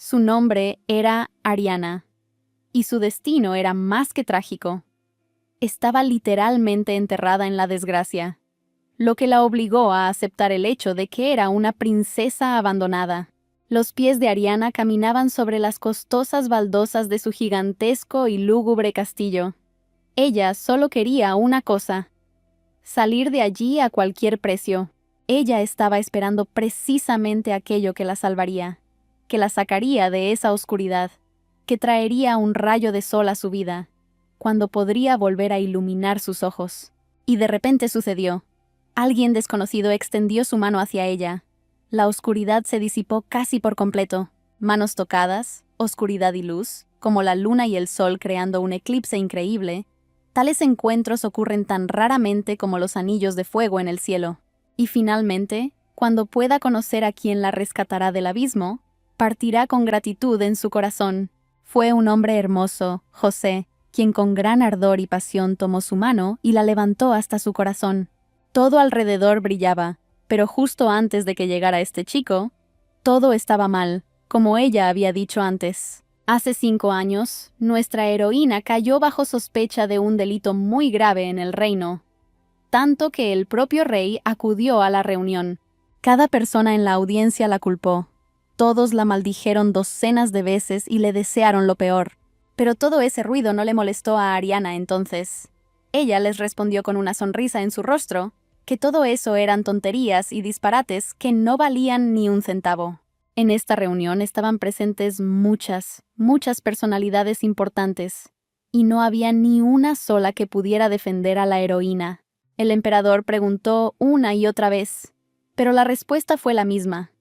Su nombre era Ariana, y su destino era más que trágico. Estaba literalmente enterrada en la desgracia, lo que la obligó a aceptar el hecho de que era una princesa abandonada. Los pies de Ariana caminaban sobre las costosas baldosas de su gigantesco y lúgubre castillo. Ella solo quería una cosa: salir de allí a cualquier precio. Ella estaba esperando precisamente aquello que la salvaría, que la sacaría de esa oscuridad, que traería un rayo de sol a su vida, cuando podría volver a iluminar sus ojos. Y de repente sucedió. Alguien desconocido extendió su mano hacia ella. La oscuridad se disipó casi por completo. Manos tocadas, oscuridad y luz, como la luna y el sol creando un eclipse increíble. Tales encuentros ocurren tan raramente como los anillos de fuego en el cielo. Y finalmente, cuando pueda conocer a quien la rescatará del abismo, partirá con gratitud en su corazón. Fue un hombre hermoso, José, quien con gran ardor y pasión tomó su mano y la levantó hasta su corazón. Todo alrededor brillaba, pero justo antes de que llegara este chico, todo estaba mal, como ella había dicho antes. Hace 5 años, nuestra heroína cayó bajo sospecha de un delito muy grave en el reino, tanto que el propio rey acudió a la reunión. Cada persona en la audiencia la culpó. Todos la maldijeron docenas de veces y le desearon lo peor. Pero todo ese ruido no le molestó a Ariana entonces. Ella les respondió con una sonrisa en su rostro que todo eso eran tonterías y disparates que no valían ni un centavo. En esta reunión estaban presentes muchas personalidades importantes, y no había ni una sola que pudiera defender a la heroína. El emperador preguntó una y otra vez, pero la respuesta fue la misma,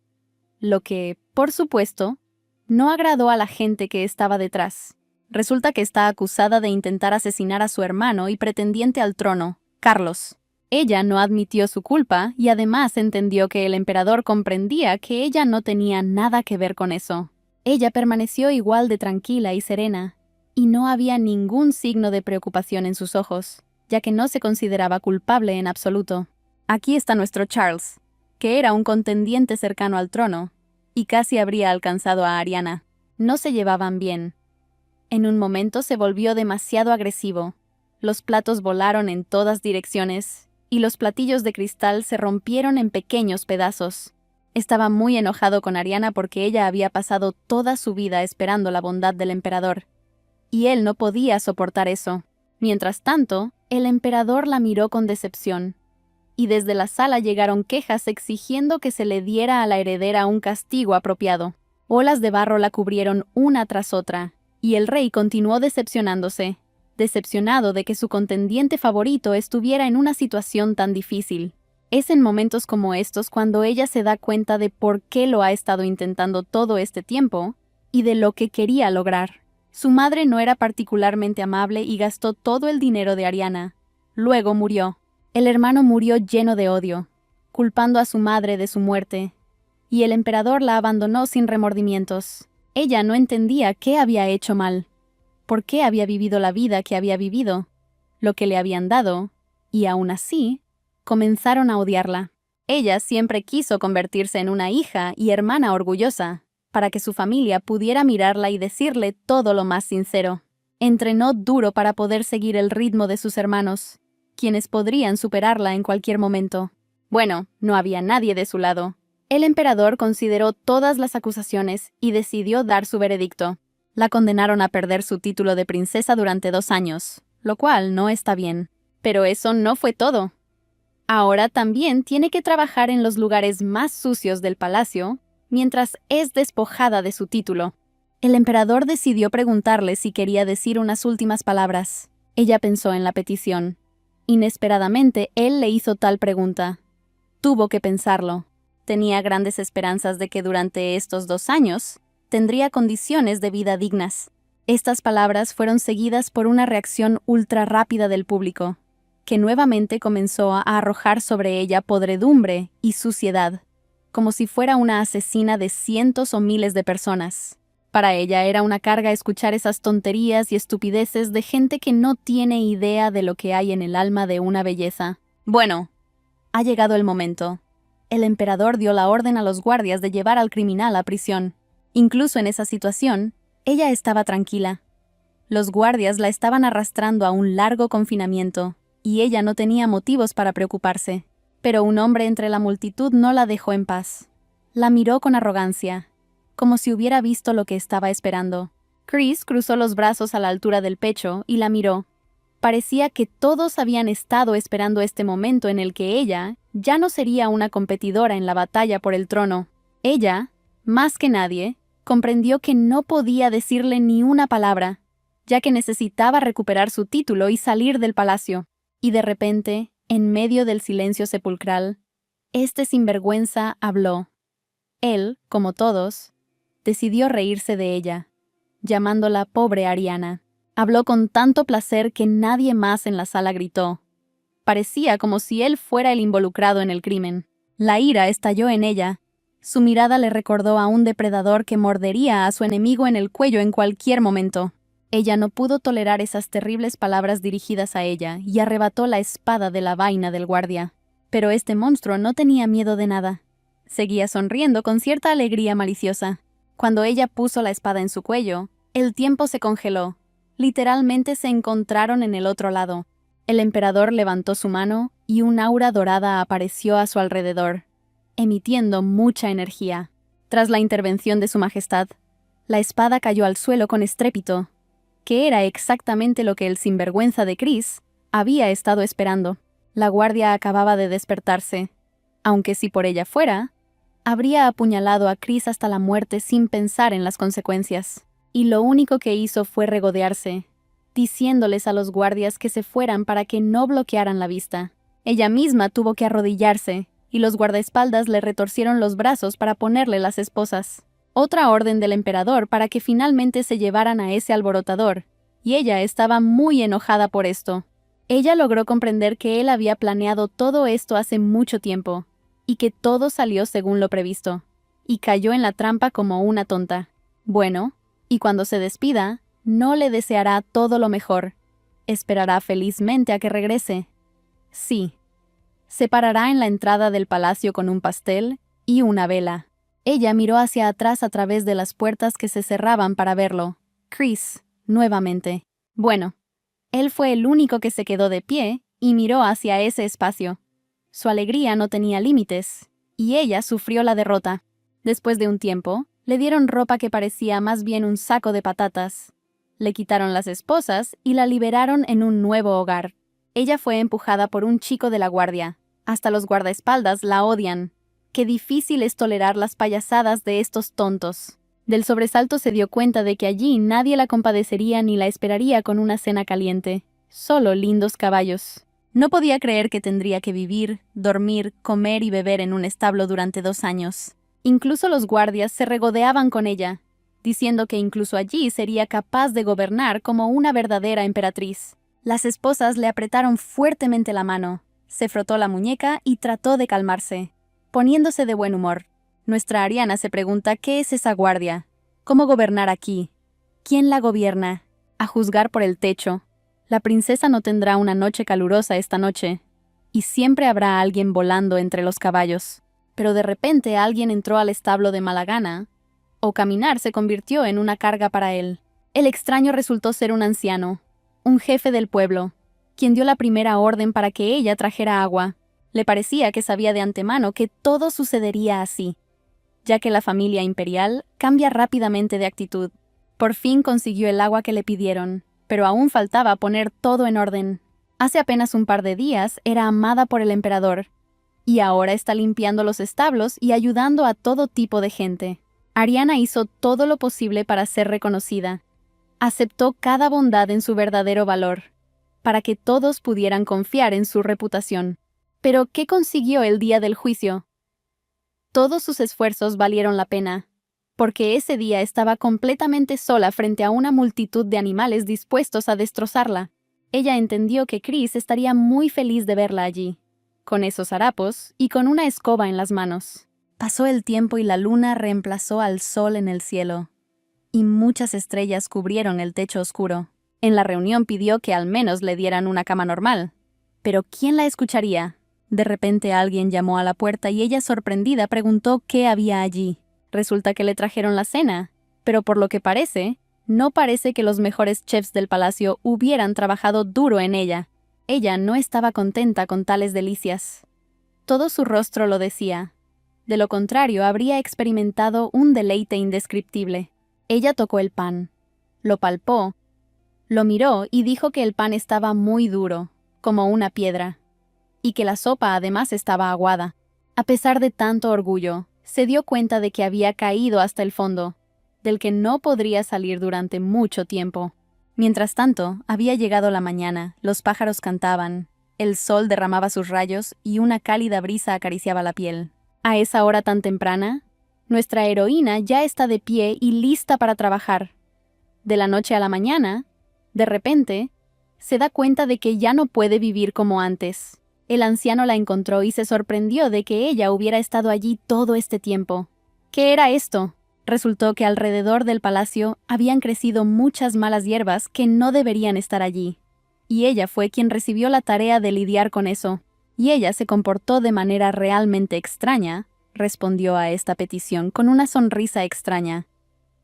lo que, por supuesto, no agradó a la gente que estaba detrás. Resulta que está acusada de intentar asesinar a su hermano y pretendiente al trono, Carlos. Ella no admitió su culpa y además entendió que el emperador comprendía que ella no tenía nada que ver con eso. Ella permaneció igual de tranquila y serena, y no había ningún signo de preocupación en sus ojos, ya que no se consideraba culpable en absoluto. Aquí está nuestro Charles, que era un contendiente cercano al trono, y casi habría alcanzado a Ariana. No se llevaban bien. En un momento se volvió demasiado agresivo. Los platos volaron en todas direcciones, y los platillos de cristal se rompieron en pequeños pedazos. Estaba muy enojado con Ariana porque ella había pasado toda su vida esperando la bondad del emperador, y él no podía soportar eso. Mientras tanto, el emperador la miró con decepción, y desde la sala llegaron quejas exigiendo que se le diera a la heredera un castigo apropiado. Olas de barro la cubrieron una tras otra, y el rey continuó decepcionándose, decepcionado de que su contendiente favorito estuviera en una situación tan difícil. Es en momentos como estos cuando ella se da cuenta de por qué lo ha estado intentando todo este tiempo y de lo que quería lograr. Su madre no era particularmente amable y gastó todo el dinero de Ariana. Luego murió. El hermano murió lleno de odio, culpando a su madre de su muerte, y el emperador la abandonó sin remordimientos. Ella no entendía qué había hecho mal, por qué había vivido la vida que había vivido, lo que le habían dado, y aún así, comenzaron a odiarla. Ella siempre quiso convertirse en una hija y hermana orgullosa, para que su familia pudiera mirarla y decirle todo lo más sincero. Entrenó duro para poder seguir el ritmo de sus hermanos, quienes podrían superarla en cualquier momento. Bueno, no había nadie de su lado. El emperador consideró todas las acusaciones y decidió dar su veredicto. La condenaron a perder su título de princesa durante 2 años, lo cual no está bien. Pero eso no fue todo. Ahora también tiene que trabajar en los lugares más sucios del palacio, mientras es despojada de su título. El emperador decidió preguntarle si quería decir unas últimas palabras. Ella pensó en la petición. Inesperadamente, él le hizo tal pregunta. Tuvo que pensarlo. Tenía grandes esperanzas de que durante estos 2 años tendría condiciones de vida dignas. Estas palabras fueron seguidas por una reacción ultra rápida del público, que nuevamente comenzó a arrojar sobre ella podredumbre y suciedad, como si fuera una asesina de cientos o miles de personas. Para ella era una carga escuchar esas tonterías y estupideces de gente que no tiene idea de lo que hay en el alma de una belleza. Bueno, ha llegado el momento. El emperador dio la orden a los guardias de llevar al criminal a prisión. Incluso en esa situación, ella estaba tranquila. Los guardias la estaban arrastrando a un largo confinamiento, y ella no tenía motivos para preocuparse. Pero un hombre entre la multitud no la dejó en paz. La miró con arrogancia, como si hubiera visto lo que estaba esperando. Chris cruzó los brazos a la altura del pecho y la miró. Parecía que todos habían estado esperando este momento en el que ella ya no sería una competidora en la batalla por el trono. Ella, más que nadie, comprendió que no podía decirle ni una palabra, ya que necesitaba recuperar su título y salir del palacio. Y de repente, en medio del silencio sepulcral, este sinvergüenza habló. Él, como todos, decidió reírse de ella, llamándola pobre Ariana. Habló con tanto placer que nadie más en la sala gritó. Parecía como si él fuera el involucrado en el crimen. La ira estalló en ella. Su mirada le recordó a un depredador que mordería a su enemigo en el cuello en cualquier momento. Ella no pudo tolerar esas terribles palabras dirigidas a ella y arrebató la espada de la vaina del guardia. Pero este monstruo no tenía miedo de nada. Seguía sonriendo con cierta alegría maliciosa. Cuando ella puso la espada en su cuello, el tiempo se congeló. Literalmente se encontraron en el otro lado. El emperador levantó su mano y un aura dorada apareció a su alrededor, emitiendo mucha energía. Tras la intervención de su majestad, la espada cayó al suelo con estrépito, que era exactamente lo que el sinvergüenza de Chris había estado esperando. La guardia acababa de despertarse. Aunque si por ella fuera, habría apuñalado a Chris hasta la muerte sin pensar en las consecuencias. Y lo único que hizo fue regodearse, diciéndoles a los guardias que se fueran para que no bloquearan la vista. Ella misma tuvo que arrodillarse, y los guardaespaldas le retorcieron los brazos para ponerle las esposas. Otra orden del emperador para que finalmente se llevaran a ese alborotador, y ella estaba muy enojada por esto. Ella logró comprender que él había planeado todo esto hace mucho tiempo, y que todo salió según lo previsto, y cayó en la trampa como una tonta. Bueno, y cuando se despida, no le deseará todo lo mejor. Esperará felizmente a que regrese. Sí. Se parará en la entrada del palacio con un pastel y una vela. Ella miró hacia atrás a través de las puertas que se cerraban para verlo. Chris, nuevamente. Bueno, él fue el único que se quedó de pie y miró hacia ese espacio. Su alegría no tenía límites, y ella sufrió la derrota. Después de un tiempo, le dieron ropa que parecía más bien un saco de patatas. Le quitaron las esposas y la liberaron en un nuevo hogar. Ella fue empujada por un chico de la guardia. Hasta los guardaespaldas la odian. Qué difícil es tolerar las payasadas de estos tontos. Del sobresalto se dio cuenta de que allí nadie la compadecería ni la esperaría con una cena caliente. Solo lindos caballos. No podía creer que tendría que vivir, dormir, comer y beber en un establo durante 2 años. Incluso los guardias se regodeaban con ella, diciendo que incluso allí sería capaz de gobernar como una verdadera emperatriz. Las esposas le apretaron fuertemente la mano, se frotó la muñeca y trató de calmarse, poniéndose de buen humor. Nuestra Ariana se pregunta qué es esa guardia, cómo gobernar aquí, quién la gobierna, a juzgar por el techo. La princesa no tendrá una noche calurosa esta noche, y siempre habrá alguien volando entre los caballos. Pero de repente alguien entró al establo de mala gana, o caminar se convirtió en una carga para él. El extraño resultó ser un anciano, un jefe del pueblo, quien dio la primera orden para que ella trajera agua. Le parecía que sabía de antemano que todo sucedería así, ya que la familia imperial cambia rápidamente de actitud. Por fin consiguió el agua que le pidieron, pero aún faltaba poner todo en orden. Hace apenas un par de días era amada por el emperador, y ahora está limpiando los establos y ayudando a todo tipo de gente. Ariana hizo todo lo posible para ser reconocida. Aceptó cada bondad en su verdadero valor, para que todos pudieran confiar en su reputación. Pero, ¿qué consiguió el día del juicio? Todos sus esfuerzos valieron la pena, porque ese día estaba completamente sola frente a una multitud de animales dispuestos a destrozarla. Ella entendió que Chris estaría muy feliz de verla allí, con esos harapos y con una escoba en las manos. Pasó el tiempo y la luna reemplazó al sol en el cielo, y muchas estrellas cubrieron el techo oscuro. En la reunión pidió que al menos le dieran una cama normal. Pero ¿quién la escucharía? De repente alguien llamó a la puerta y ella, sorprendida, preguntó qué había allí. Resulta que le trajeron la cena, Pero por lo que parece, no parece que los mejores chefs del palacio hubieran trabajado duro en ella. Ella no estaba contenta con tales delicias. Todo su rostro lo decía. De lo contrario, habría experimentado un deleite indescriptible. Ella tocó el pan, lo palpó, lo miró y dijo que el pan estaba muy duro, como una piedra, y que la sopa además estaba aguada. A pesar de tanto orgullo, se dio cuenta de que había caído hasta el fondo, del que no podría salir durante mucho tiempo. Mientras tanto, había llegado la mañana, los pájaros cantaban, el sol derramaba sus rayos y una cálida brisa acariciaba la piel. A esa hora tan temprana, nuestra heroína ya está de pie y lista para trabajar. De la noche a la mañana, de repente, se da cuenta de que ya no puede vivir como antes. El anciano la encontró y se sorprendió de que ella hubiera estado allí todo este tiempo. ¿Qué era esto? Resultó que alrededor del palacio habían crecido muchas malas hierbas que no deberían estar allí. Y ella fue quien recibió la tarea de lidiar con eso. Y ella se comportó de manera realmente extraña, respondió a esta petición con una sonrisa extraña,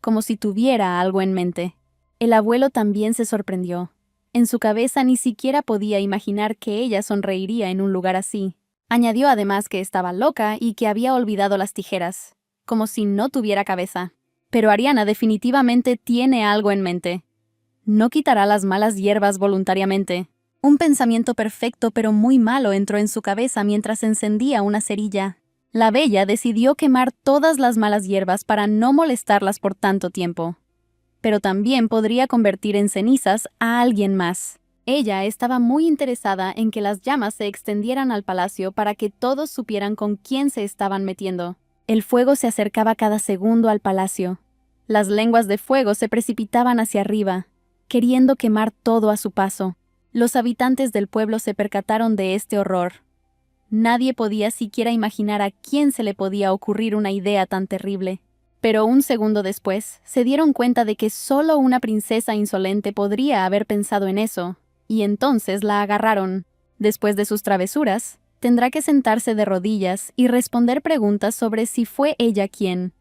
como si tuviera algo en mente. El abuelo también se sorprendió. En su cabeza ni siquiera podía imaginar que ella sonreiría en un lugar así. Añadió además que estaba loca y que había olvidado las tijeras, como si no tuviera cabeza. Pero Ariana definitivamente tiene algo en mente. No quitará las malas hierbas voluntariamente. Un pensamiento perfecto pero muy malo entró en su cabeza mientras encendía una cerilla. La bella decidió quemar todas las malas hierbas para no molestarlas por tanto tiempo. Pero también podría convertir en cenizas a alguien más. Ella estaba muy interesada en que las llamas se extendieran al palacio para que todos supieran con quién se estaban metiendo. El fuego se acercaba cada segundo al palacio. Las lenguas de fuego se precipitaban hacia arriba, queriendo quemar todo a su paso. Los habitantes del pueblo se percataron de este horror. Nadie podía siquiera imaginar a quién se le podía ocurrir una idea tan terrible. Pero un segundo después, se dieron cuenta de que solo una princesa insolente podría haber pensado en eso, y entonces la agarraron. Después de sus travesuras, tendrá que sentarse de rodillas y responder preguntas sobre si fue ella quien,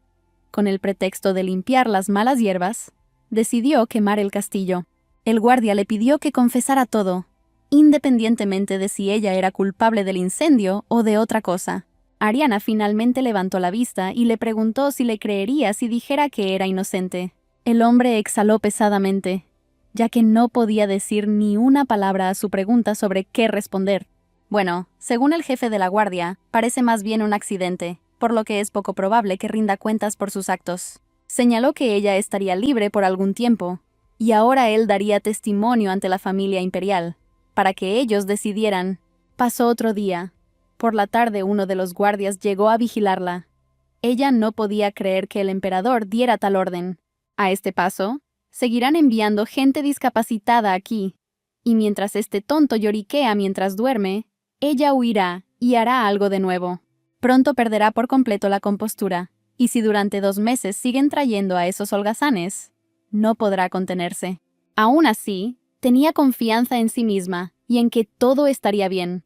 con el pretexto de limpiar las malas hierbas, decidió quemar el castillo. El guardia le pidió que confesara todo, independientemente de si ella era culpable del incendio o de otra cosa. Ariana finalmente levantó la vista y le preguntó si le creería si dijera que era inocente. El hombre exhaló pesadamente, ya que no podía decir ni una palabra a su pregunta sobre qué responder. Bueno, según el jefe de la guardia, parece más bien un accidente, por lo que es poco probable que rinda cuentas por sus actos. Señaló que ella estaría libre por algún tiempo, y ahora él daría testimonio ante la familia imperial, para que ellos decidieran. Pasó otro día. Por la tarde uno de los guardias llegó a vigilarla. Ella no podía creer que el emperador diera tal orden. A este paso, seguirán enviando gente discapacitada aquí, y mientras este tonto lloriquea mientras duerme, ella huirá y hará algo de nuevo. Pronto perderá por completo la compostura, y si durante 2 meses siguen trayendo a esos holgazanes, no podrá contenerse. Aún así, tenía confianza en sí misma y en que todo estaría bien.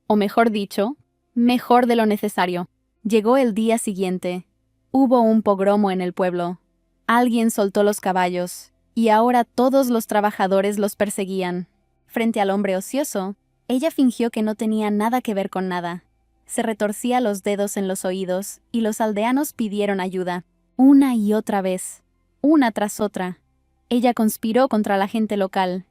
O mejor dicho, mejor de lo necesario. Llegó el día siguiente. Hubo un pogromo en el pueblo. Alguien soltó los caballos, y ahora todos los trabajadores los perseguían. Frente al hombre ocioso, ella fingió que no tenía nada que ver con nada. Se retorcía los dedos en los oídos, y los aldeanos pidieron ayuda, una y otra vez, una tras otra. Ella conspiró contra la gente local,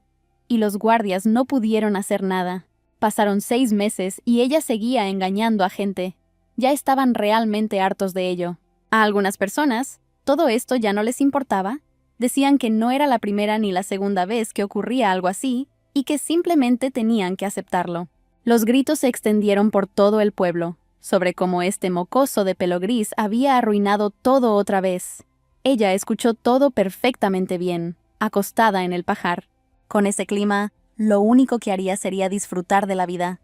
y los guardias no pudieron hacer nada. Pasaron 6 meses y ella seguía engañando a gente. Ya estaban realmente hartos de ello. A algunas personas, todo esto ya no les importaba. Decían que no era la primera ni la segunda vez que ocurría algo así, y que simplemente tenían que aceptarlo. Los gritos se extendieron por todo el pueblo, sobre cómo este mocoso de pelo gris había arruinado todo otra vez. Ella escuchó todo perfectamente bien, acostada en el pajar. Con ese clima, lo único que haría sería disfrutar de la vida,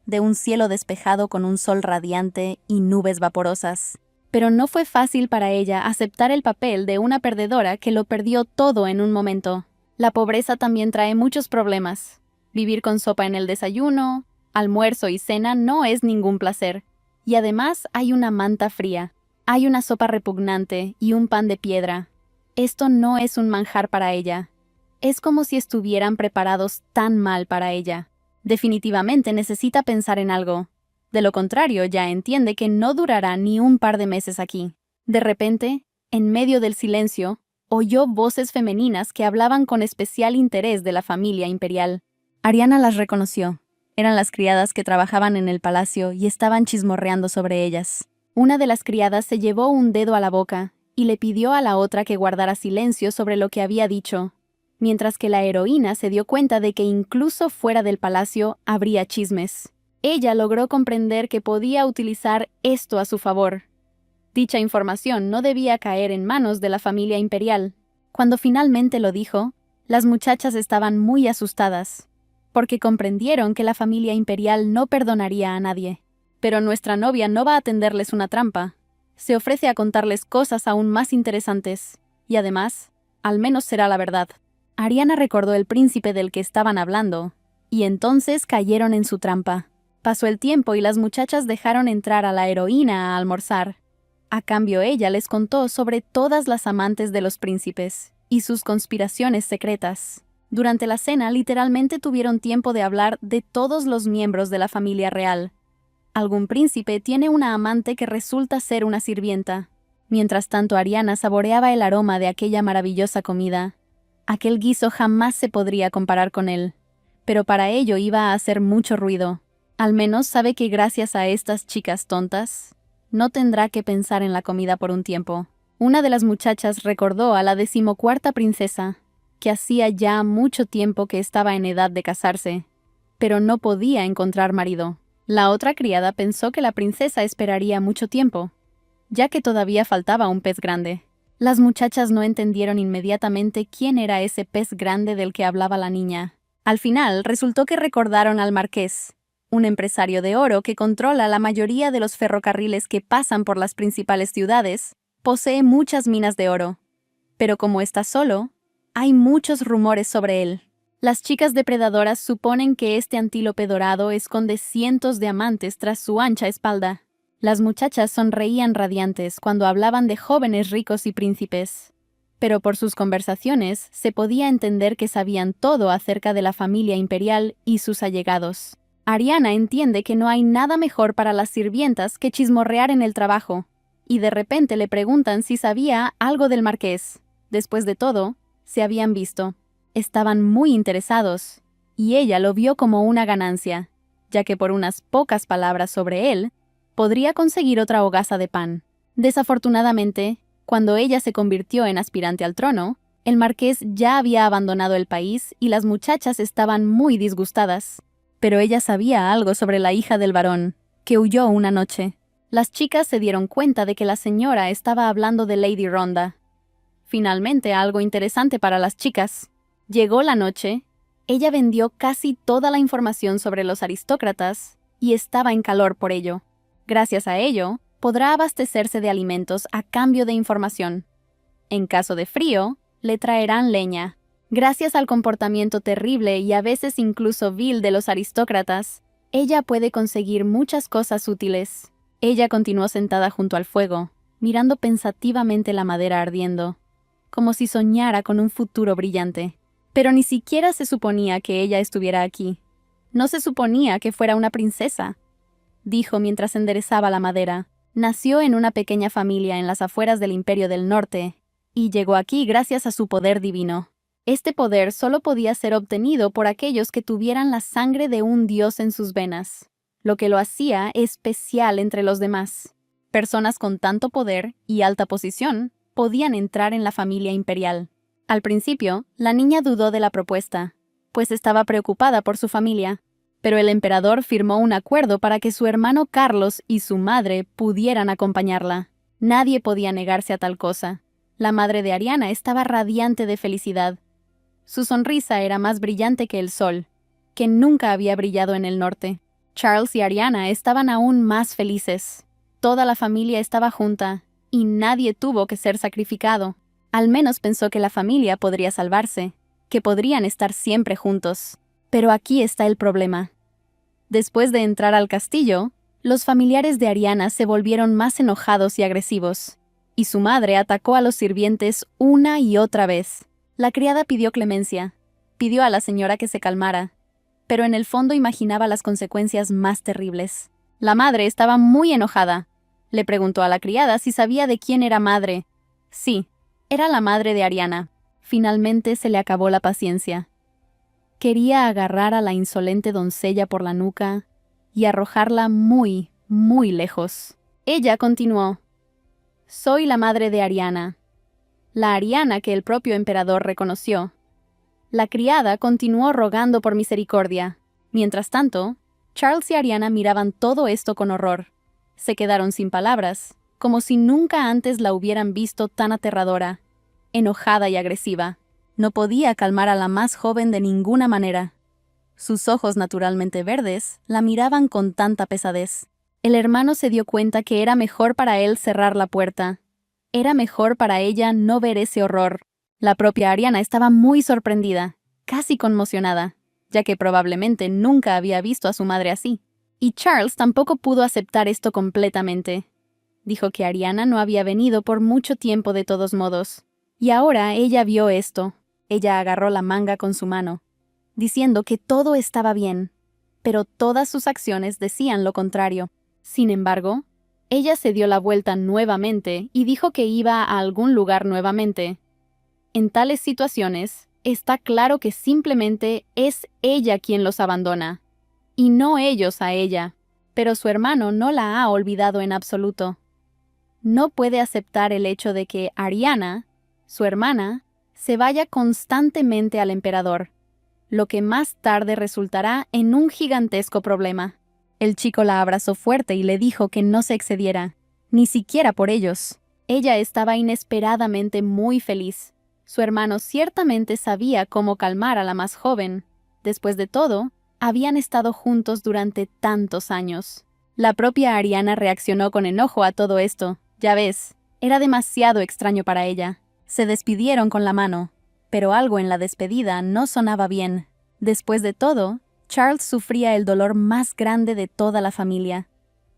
de un cielo despejado con un sol radiante y nubes vaporosas. Pero no fue fácil para ella aceptar el papel de una perdedora que lo perdió todo en un momento. La pobreza también trae muchos problemas. Vivir con sopa en el desayuno, almuerzo y cena no es ningún placer. Y además hay una manta fría, hay una sopa repugnante y un pan de piedra. Esto no es un manjar para ella. Es como si estuvieran preparados tan mal para ella. Definitivamente necesita pensar en algo. De lo contrario, ya entiende que no durará ni un par de meses aquí. De repente, en medio del silencio, oyó voces femeninas que hablaban con especial interés de la familia imperial. Ariana las reconoció. Eran las criadas que trabajaban en el palacio y estaban chismorreando sobre ellas. Una de las criadas se llevó un dedo a la boca y le pidió a la otra que guardara silencio sobre lo que había dicho, mientras que la heroína se dio cuenta de que incluso fuera del palacio habría chismes. Ella logró comprender que podía utilizar esto a su favor. Dicha información no debía caer en manos de la familia imperial. Cuando finalmente lo dijo, las muchachas estaban muy asustadas, porque comprendieron que la familia imperial no perdonaría a nadie. Pero nuestra novia no va a tenderles una trampa. Se ofrece a contarles cosas aún más interesantes, y además, al menos será la verdad. Ariana recordó el príncipe del que estaban hablando, y entonces cayeron en su trampa. Pasó el tiempo y las muchachas dejaron entrar a la heroína a almorzar. A cambio, ella les contó sobre todas las amantes de los príncipes y sus conspiraciones secretas. Durante la cena, literalmente tuvieron tiempo de hablar de todos los miembros de la familia real. Algún príncipe tiene una amante que resulta ser una sirvienta. Mientras tanto, Ariana saboreaba el aroma de aquella maravillosa comida. Aquel guiso jamás se podría comparar con él, pero para ello iba a hacer mucho ruido. Al menos sabe que gracias a estas chicas tontas, no tendrá que pensar en la comida por un tiempo. Una de las muchachas recordó a la 14ª princesa, que hacía ya mucho tiempo que estaba en edad de casarse, pero no podía encontrar marido. La otra criada pensó que la princesa esperaría mucho tiempo, ya que todavía faltaba un pez grande. Las muchachas no entendieron inmediatamente quién era ese pez grande del que hablaba la niña. Al final, resultó que recordaron al marqués, un empresario de oro que controla la mayoría de los ferrocarriles que pasan por las principales ciudades. Posee muchas minas de oro. Pero como está solo, hay muchos rumores sobre él. Las chicas depredadoras suponen que este antílope dorado esconde cientos de amantes tras su ancha espalda. Las muchachas sonreían radiantes cuando hablaban de jóvenes ricos y príncipes. Pero por sus conversaciones se podía entender que sabían todo acerca de la familia imperial y sus allegados. Ariana entiende que no hay nada mejor para las sirvientas que chismorrear en el trabajo, y de repente le preguntan si sabía algo del marqués. Después de todo, se habían visto. Estaban muy interesados, y ella lo vio como una ganancia, ya que por unas pocas palabras sobre él, podría conseguir otra hogaza de pan. Desafortunadamente, cuando ella se convirtió en aspirante al trono, el marqués ya había abandonado el país y las muchachas estaban muy disgustadas. Pero ella sabía algo sobre la hija del varón, que huyó una noche. Las chicas se dieron cuenta de que la señora estaba hablando de Lady Rhonda. Finalmente, algo interesante para las chicas. Llegó la noche, ella vendió casi toda la información sobre los aristócratas y estaba en calor por ello. Gracias a ello, podrá abastecerse de alimentos a cambio de información. En caso de frío, le traerán leña. Gracias al comportamiento terrible y a veces incluso vil de los aristócratas, ella puede conseguir muchas cosas útiles. Ella continuó sentada junto al fuego, mirando pensativamente la madera ardiendo, como si soñara con un futuro brillante. Pero ni siquiera se suponía que ella estuviera aquí. No se suponía que fuera una princesa, dijo mientras enderezaba la madera. Nació en una pequeña familia en las afueras del Imperio del Norte, y llegó aquí gracias a su poder divino. Este poder solo podía ser obtenido por aquellos que tuvieran la sangre de un dios en sus venas, lo que lo hacía especial entre los demás. Personas con tanto poder y alta posición podían entrar en la familia imperial. Al principio, la niña dudó de la propuesta, pues estaba preocupada por su familia, pero el emperador firmó un acuerdo para que su hermano Carlos y su madre pudieran acompañarla. Nadie podía negarse a tal cosa. La madre de Ariana estaba radiante de felicidad. Su sonrisa era más brillante que el sol, que nunca había brillado en el norte. Charles y Ariana estaban aún más felices. Toda la familia estaba junta, y nadie tuvo que ser sacrificado. Al menos pensó que la familia podría salvarse, que podrían estar siempre juntos. Pero aquí está el problema. Después de entrar al castillo, los familiares de Ariana se volvieron más enojados y agresivos. y su madre atacó a los sirvientes una y otra vez. La criada pidió clemencia, pidió a la señora que se calmara, pero en el fondo imaginaba las consecuencias más terribles. La madre estaba muy enojada. Le preguntó a la criada si sabía de quién era madre. Sí, era la madre de Ariana. Finalmente se le acabó la paciencia. Quería agarrar a la insolente doncella por la nuca y arrojarla muy, muy lejos. Ella continuó: «Soy la madre de Ariana», la Ariana que el propio emperador reconoció. La criada continuó rogando por misericordia. Mientras tanto, Charles y Ariana miraban todo esto con horror. Se quedaron sin palabras, como si nunca antes la hubieran visto tan aterradora, enojada y agresiva. No podía calmar a la más joven de ninguna manera. Sus ojos naturalmente verdes la miraban con tanta pesadez. El hermano se dio cuenta que era mejor para él cerrar la puerta. Era mejor para ella no ver ese horror. La propia Ariana estaba muy sorprendida, casi conmocionada, ya que probablemente nunca había visto a su madre así. Y Charles tampoco pudo aceptar esto completamente. Dijo que Ariana no había venido por mucho tiempo de todos modos. Y ahora ella vio esto. Ella agarró la manga con su mano, diciendo que todo estaba bien, pero todas sus acciones decían lo contrario. Sin embargo, ella se dio la vuelta nuevamente y dijo que iba a algún lugar nuevamente. En tales situaciones, está claro que simplemente es ella quien los abandona, y no ellos a ella, pero su hermano no la ha olvidado en absoluto. No puede aceptar el hecho de que Ariana, su hermana, se vaya constantemente al emperador, lo que más tarde resultará en un gigantesco problema. El chico la abrazó fuerte y le dijo que no se excediera, ni siquiera por ellos. Ella estaba inesperadamente muy feliz. Su hermano ciertamente sabía cómo calmar a la más joven. Después de todo, habían estado juntos durante tantos años. La propia Ariana reaccionó con enojo a todo esto. Ya ves, era demasiado extraño para ella. Se despidieron con la mano, pero algo en la despedida no sonaba bien. Después de todo, Charles sufría el dolor más grande de toda la familia.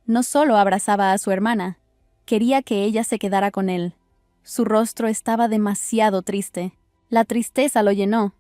No solo abrazaba a su hermana, quería que ella se quedara con él. Su rostro estaba demasiado triste. La tristeza lo llenó.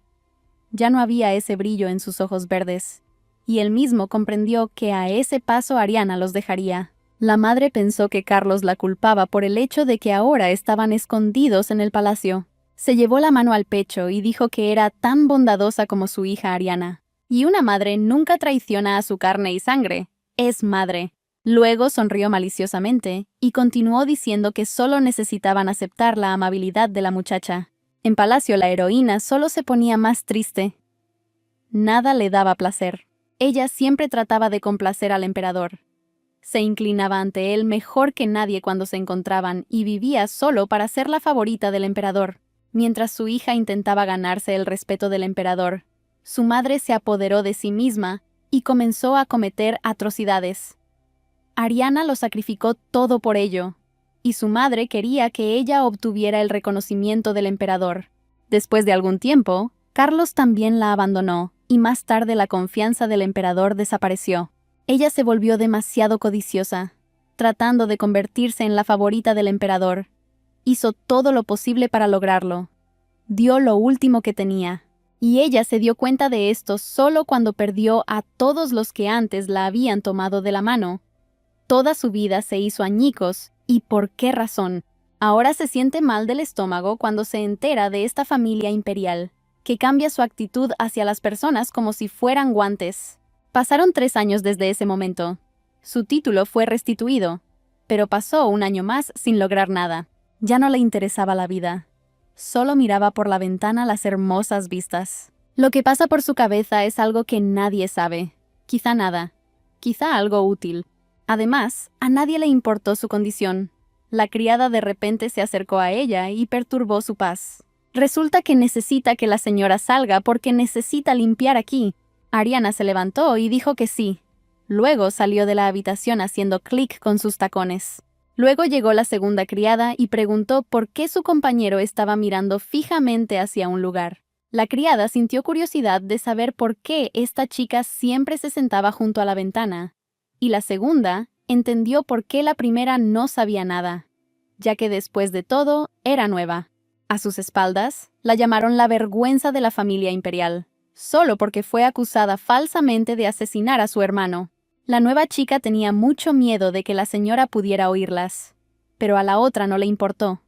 Ya no había ese brillo en sus ojos verdes, y él mismo comprendió que a ese paso Ariana los dejaría. La madre pensó que Carlos la culpaba por el hecho de que ahora estaban escondidos en el palacio. Se llevó la mano al pecho y dijo que era tan bondadosa como su hija Ariana. Y una madre nunca traiciona a su carne y sangre. Es madre. Luego sonrió maliciosamente y continuó diciendo que solo necesitaban aceptar la amabilidad de la muchacha. En palacio la heroína solo se ponía más triste. Nada le daba placer. Ella siempre trataba de complacer al emperador. Se inclinaba ante él mejor que nadie cuando se encontraban y vivía solo para ser la favorita del emperador. Mientras su hija intentaba ganarse el respeto del emperador, su madre se apoderó de sí misma y comenzó a cometer atrocidades. Ariana lo sacrificó todo por ello, y su madre quería que ella obtuviera el reconocimiento del emperador. Después de algún tiempo, Carlos también la abandonó, y más tarde la confianza del emperador desapareció. Ella se volvió demasiado codiciosa, tratando de convertirse en la favorita del emperador. Hizo todo lo posible para lograrlo. Dio lo último que tenía, y ella se dio cuenta de esto solo cuando perdió a todos los que antes la habían tomado de la mano. Toda su vida se hizo añicos, ¿y por qué razón? Ahora se siente mal del estómago cuando se entera de esta familia imperial, que cambia su actitud hacia las personas como si fueran guantes. Pasaron 3 años desde ese momento. Su título fue restituido, pero pasó un año más sin lograr nada. Ya no le interesaba la vida. Solo miraba por la ventana las hermosas vistas. Lo que pasa por su cabeza es algo que nadie sabe. Quizá nada. Quizá algo útil. Además, a nadie le importó su condición. La criada de repente se acercó a ella y perturbó su paz. Resulta que necesita que la señora salga porque necesita limpiar aquí. Ariana se levantó y dijo que sí. Luego salió de la habitación haciendo clic con sus tacones. Luego llegó la segunda criada y preguntó por qué su compañero estaba mirando fijamente hacia un lugar. La criada sintió curiosidad de saber por qué esta chica siempre se sentaba junto a la ventana, y la segunda entendió por qué la primera no sabía nada. ya que después de todo era nueva. A sus espaldas, la llamaron la vergüenza de la familia imperial, solo porque fue acusada falsamente de asesinar a su hermano. La nueva chica tenía mucho miedo de que la señora pudiera oírlas, pero a la otra no le importó.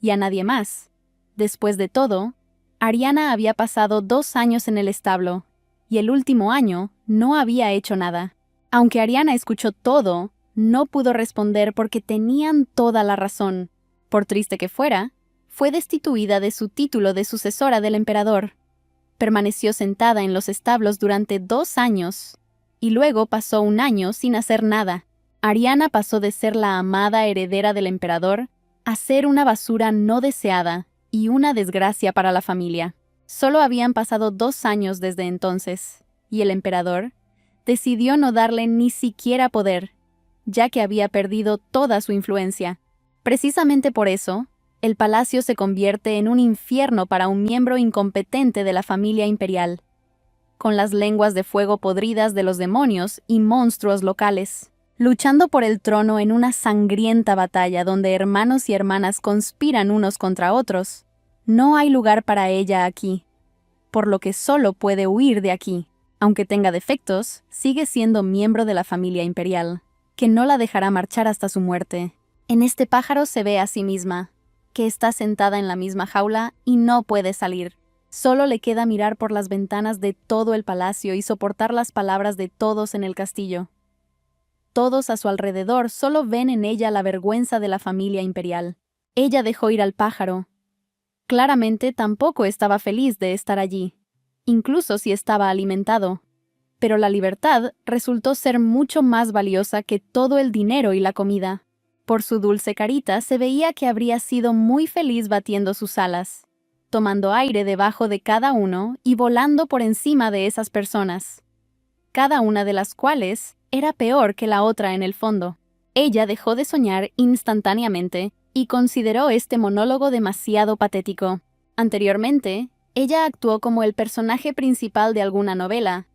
Y a nadie más. Después de todo, Ariana había pasado 2 años en el establo, y el último año no había hecho nada. Aunque Ariana escuchó todo, no pudo responder porque tenían toda la razón. Por triste que fuera, fue destituida de su título de sucesora del emperador. Permaneció sentada en los establos durante 2 años, y luego pasó 1 año sin hacer nada. Ariana pasó de ser la amada heredera del emperador a ser una basura no deseada y una desgracia para la familia. Solo habían pasado 2 años desde entonces, y el emperador decidió no darle ni siquiera poder, ya que había perdido toda su influencia. Precisamente por eso, el palacio se convierte en un infierno para un miembro incompetente de la familia imperial, con las lenguas de fuego podridas de los demonios y monstruos locales, luchando por el trono en una sangrienta batalla donde hermanos y hermanas conspiran unos contra otros. No hay lugar para ella aquí, por lo que solo puede huir de aquí. Aunque tenga defectos, sigue siendo miembro de la familia imperial, que no la dejará marchar hasta su muerte. En este pájaro se ve a sí misma, que está sentada en la misma jaula y no puede salir. Solo le queda mirar por las ventanas de todo el palacio y soportar las palabras de todos en el castillo. Todos a su alrededor solo ven en ella la vergüenza de la familia imperial. Ella dejó ir al pájaro. Claramente tampoco estaba feliz de estar allí, incluso si estaba alimentado. Pero la libertad resultó ser mucho más valiosa que todo el dinero y la comida. Por su dulce carita se veía que habría sido muy feliz batiendo sus alas, tomando aire debajo de cada uno y volando por encima de esas personas, cada una de las cuales era peor que la otra en el fondo. Ella dejó de soñar instantáneamente y consideró este monólogo demasiado patético. Anteriormente, ella actuó como el personaje principal de alguna novela,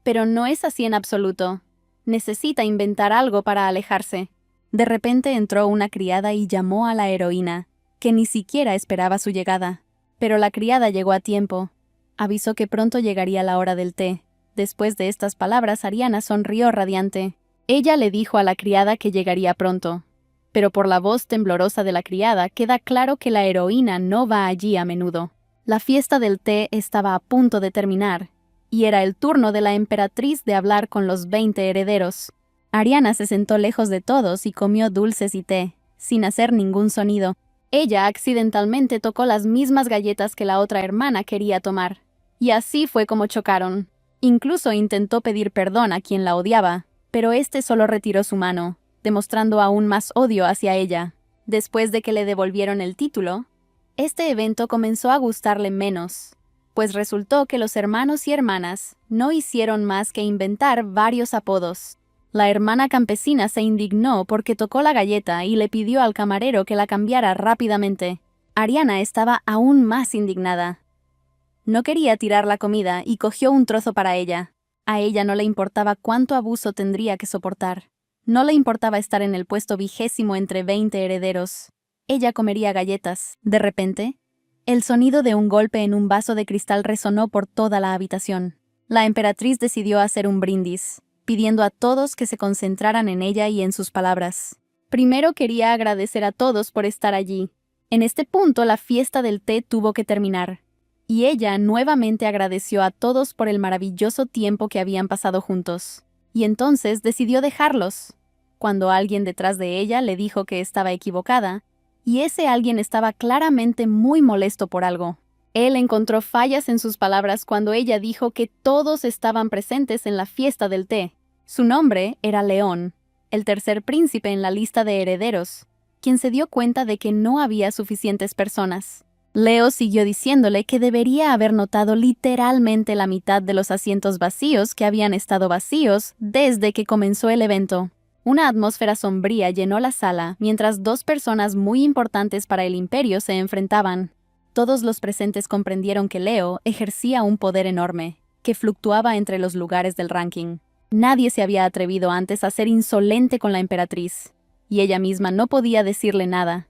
pero no es así en absoluto. Necesita inventar algo para alejarse. De repente entró una criada y llamó a la heroína, que ni siquiera esperaba su llegada. Pero la criada llegó a tiempo. Avisó que pronto llegaría la hora del té. Después de estas palabras, Ariana sonrió radiante. Ella le dijo a la criada que llegaría pronto. Pero por la voz temblorosa de la criada queda claro que la heroína no va allí a menudo. La fiesta del té estaba a punto de terminar, y era el turno de la emperatriz de hablar con los 20 herederos. Ariana se sentó lejos de todos y comió dulces y té, sin hacer ningún sonido. Ella accidentalmente tocó las mismas galletas que la otra hermana quería tomar, y así fue como chocaron. Incluso intentó pedir perdón a quien la odiaba, pero este solo retiró su mano, demostrando aún más odio hacia ella. Después de que le devolvieron el título, este evento comenzó a gustarle menos, pues resultó que los hermanos y hermanas no hicieron más que inventar varios apodos. La hermana campesina se indignó porque tocó la galleta y le pidió al camarero que la cambiara rápidamente. Ariana estaba aún más indignada. No quería tirar la comida y cogió un trozo para ella. A ella no le importaba cuánto abuso tendría que soportar. No le importaba estar en el puesto 20 entre 20 herederos. Ella comería galletas. De repente, el sonido de un golpe en un vaso de cristal resonó por toda la habitación. La emperatriz decidió hacer un brindis, pidiendo a todos que se concentraran en ella y en sus palabras. Primero quería agradecer a todos por estar allí. En este punto la fiesta del té tuvo que terminar, y ella nuevamente agradeció a todos por el maravilloso tiempo que habían pasado juntos. Y entonces decidió dejarlos, cuando alguien detrás de ella le dijo que estaba equivocada, y ese alguien estaba claramente muy molesto por algo. Él encontró fallas en sus palabras cuando ella dijo que todos estaban presentes en la fiesta del té. Su nombre era León, el tercer príncipe en la lista de herederos, quien se dio cuenta de que no había suficientes personas. Leo siguió diciéndole que debería haber notado literalmente la mitad de los asientos vacíos que habían estado vacíos desde que comenzó el evento. Una atmósfera sombría llenó la sala mientras 2 personas muy importantes para el imperio se enfrentaban. Todos los presentes comprendieron que Leo ejercía un poder enorme, que fluctuaba entre los lugares del ranking. Nadie se había atrevido antes a ser insolente con la emperatriz, y ella misma no podía decirle nada.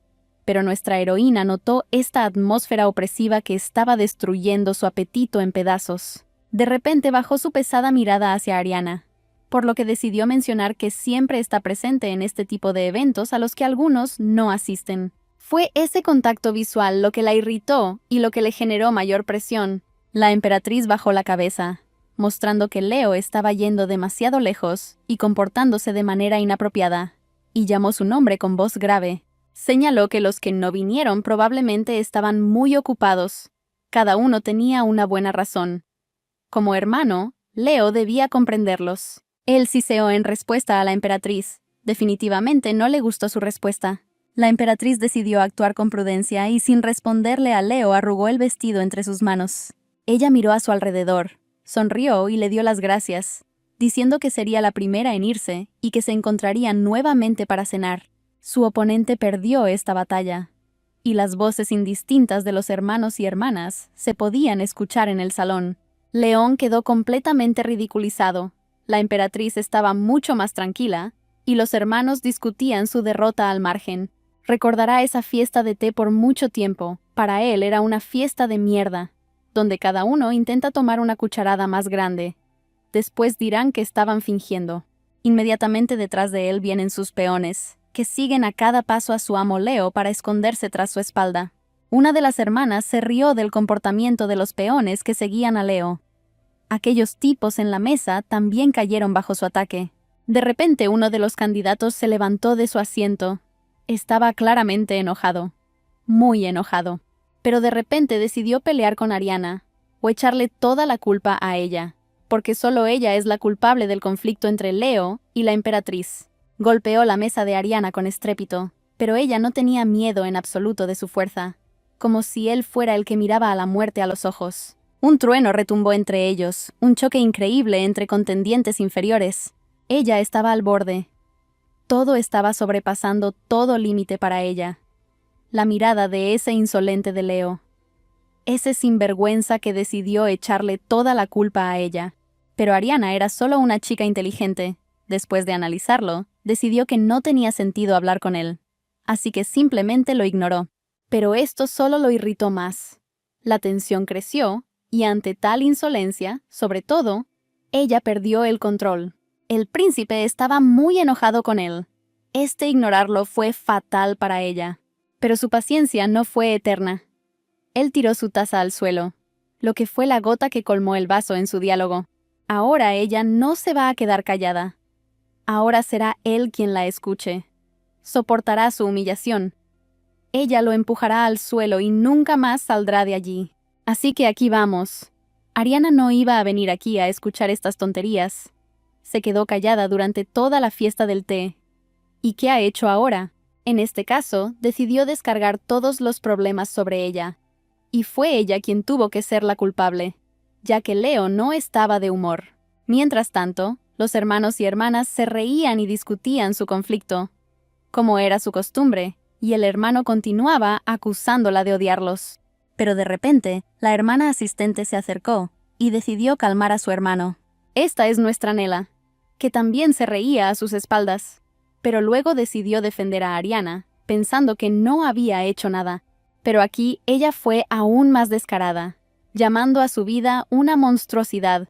pero nuestra heroína notó esta atmósfera opresiva que estaba destruyendo su apetito en pedazos. De repente bajó su pesada mirada hacia Ariana, por lo que decidió mencionar que siempre está presente en este tipo de eventos a los que algunos no asisten. Fue ese contacto visual lo que la irritó y lo que le generó mayor presión. La emperatriz bajó la cabeza, mostrando que Leo estaba yendo demasiado lejos y comportándose de manera inapropiada, y llamó su nombre con voz grave. Señaló que los que no vinieron probablemente estaban muy ocupados. Cada uno tenía una buena razón. Como hermano, Leo debía comprenderlos. Él siseó en respuesta a la emperatriz. Definitivamente no le gustó su respuesta. La emperatriz decidió actuar con prudencia y sin responderle a Leo arrugó el vestido entre sus manos. Ella miró a su alrededor, sonrió y le dio las gracias, diciendo que sería la primera en irse y que se encontrarían nuevamente para cenar. Su oponente perdió esta batalla, y las voces indistintas de los hermanos y hermanas se podían escuchar en el salón. León quedó completamente ridiculizado. La emperatriz estaba mucho más tranquila, y los hermanos discutían su derrota al margen. Recordará esa fiesta de té por mucho tiempo. Para él era una fiesta de mierda, donde cada uno intenta tomar una cucharada más grande. Después dirán que estaban fingiendo. Inmediatamente detrás de él vienen sus peones, que siguen a cada paso a su amo Leo para esconderse tras su espalda. Una de las hermanas se rió del comportamiento de los peones que seguían a Leo. Aquellos tipos en la mesa también cayeron bajo su ataque. De repente uno de los candidatos se levantó de su asiento. Estaba claramente enojado. Muy enojado. Pero de repente decidió pelear con Ariana, o echarle toda la culpa a ella, porque solo ella es la culpable del conflicto entre Leo y la emperatriz. Golpeó la mesa de Ariana con estrépito, pero ella no tenía miedo en absoluto de su fuerza, como si él fuera el que miraba a la muerte a los ojos. Un trueno retumbó entre ellos, un choque increíble entre contendientes inferiores. Ella estaba al borde. Todo estaba sobrepasando todo límite para ella. La mirada de ese insolente de Leo. Ese sinvergüenza que decidió echarle toda la culpa a ella. Pero Ariana era solo una chica inteligente. Después de analizarlo, decidió que no tenía sentido hablar con él. Así que simplemente lo ignoró. Pero esto solo lo irritó más. La tensión creció, y ante tal insolencia, sobre todo, ella perdió el control. El príncipe estaba muy enojado con él. Ignorarlo fue fatal para ella. Pero su paciencia no fue eterna. Él tiró su taza al suelo, lo que fue la gota que colmó el vaso en su diálogo. Ahora ella no se va a quedar callada. Ahora será él quien la escuche. Soportará su humillación. Ella lo empujará al suelo y nunca más saldrá de allí. Así que aquí vamos. Ariana no iba a venir aquí a escuchar estas tonterías. Se quedó callada durante toda la fiesta del té. ¿Y qué ha hecho ahora? En este caso, decidió descargar todos los problemas sobre ella. Y fue ella quien tuvo que ser la culpable, ya que Leo no estaba de humor. Mientras tanto, los hermanos y hermanas se reían y discutían su conflicto, como era su costumbre, y el hermano continuaba acusándola de odiarlos. Pero de repente, la hermana asistente se acercó y decidió calmar a su hermano. Esta es nuestra Nela, que también se reía a sus espaldas. Pero luego decidió defender a Ariana, pensando que no había hecho nada. Pero aquí ella fue aún más descarada, llamando a su vida una monstruosidad,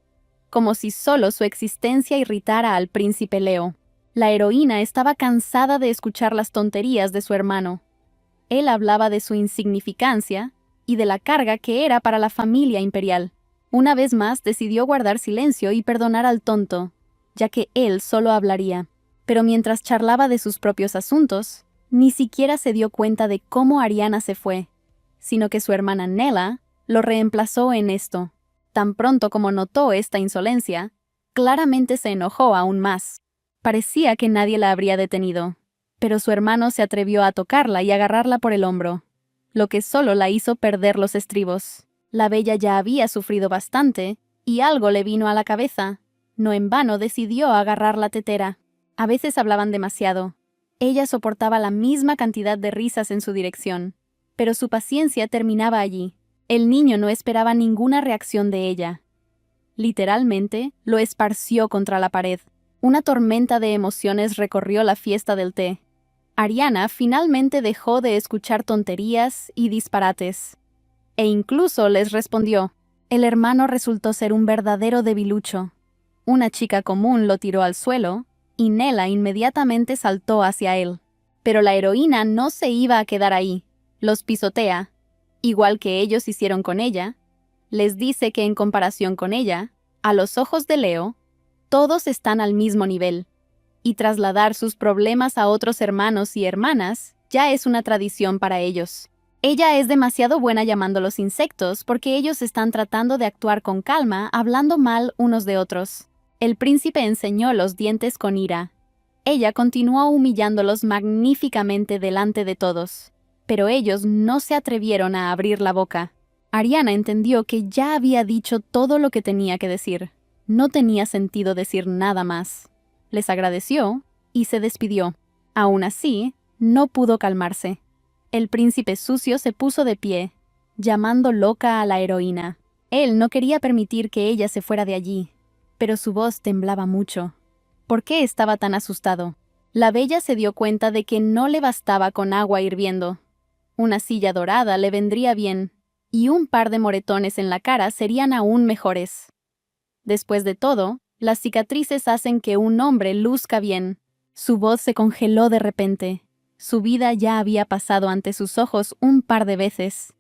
como si solo su existencia irritara al príncipe Leo. La heroína estaba cansada de escuchar las tonterías de su hermano. Él hablaba de su insignificancia y de la carga que era para la familia imperial. Una vez más decidió guardar silencio y perdonar al tonto, ya que él solo hablaría. Pero mientras charlaba de sus propios asuntos, ni siquiera se dio cuenta de cómo Ariana se fue, sino que su hermana Nela lo reemplazó en esto. Tan pronto como notó esta insolencia, claramente se enojó aún más. Parecía que nadie la habría detenido, pero su hermano se atrevió a tocarla y agarrarla por el hombro, lo que solo la hizo perder los estribos. La bella ya había sufrido bastante, y algo le vino a la cabeza. No en vano decidió agarrar la tetera. A veces hablaban demasiado. Ella soportaba la misma cantidad de risas en su dirección, pero su paciencia terminaba allí. El niño no esperaba ninguna reacción de ella. Literalmente, lo esparció contra la pared. Una tormenta de emociones recorrió la fiesta del té. Ariana finalmente dejó de escuchar tonterías y disparates. E incluso les respondió. El hermano resultó ser un verdadero debilucho. Una chica común lo tiró al suelo, y Nella inmediatamente saltó hacia él. Pero la heroína no se iba a quedar ahí. Los pisotea, igual que ellos hicieron con ella. Les dice que en comparación con ella, a los ojos de Leo, todos están al mismo nivel. Y trasladar sus problemas a otros hermanos y hermanas ya es una tradición para ellos. Ella es demasiado buena llamando los insectos porque ellos están tratando de actuar con calma, hablando mal unos de otros. El príncipe enseñó los dientes con ira. Ella continuó humillándolos magníficamente delante de todos, pero ellos no se atrevieron a abrir la boca. Ariana entendió que ya había dicho todo lo que tenía que decir. No tenía sentido decir nada más. Les agradeció y se despidió. Aún así, no pudo calmarse. El príncipe sucio se puso de pie, llamando loca a la heroína. Él no quería permitir que ella se fuera de allí, pero su voz temblaba mucho. ¿Por qué estaba tan asustado? La bella se dio cuenta de que no le bastaba con agua hirviendo. Una silla dorada le vendría bien, y un par de moretones en la cara serían aún mejores. Después de todo, las cicatrices hacen que un hombre luzca bien. Su voz se congeló de repente. Su vida ya había pasado ante sus ojos un par de veces.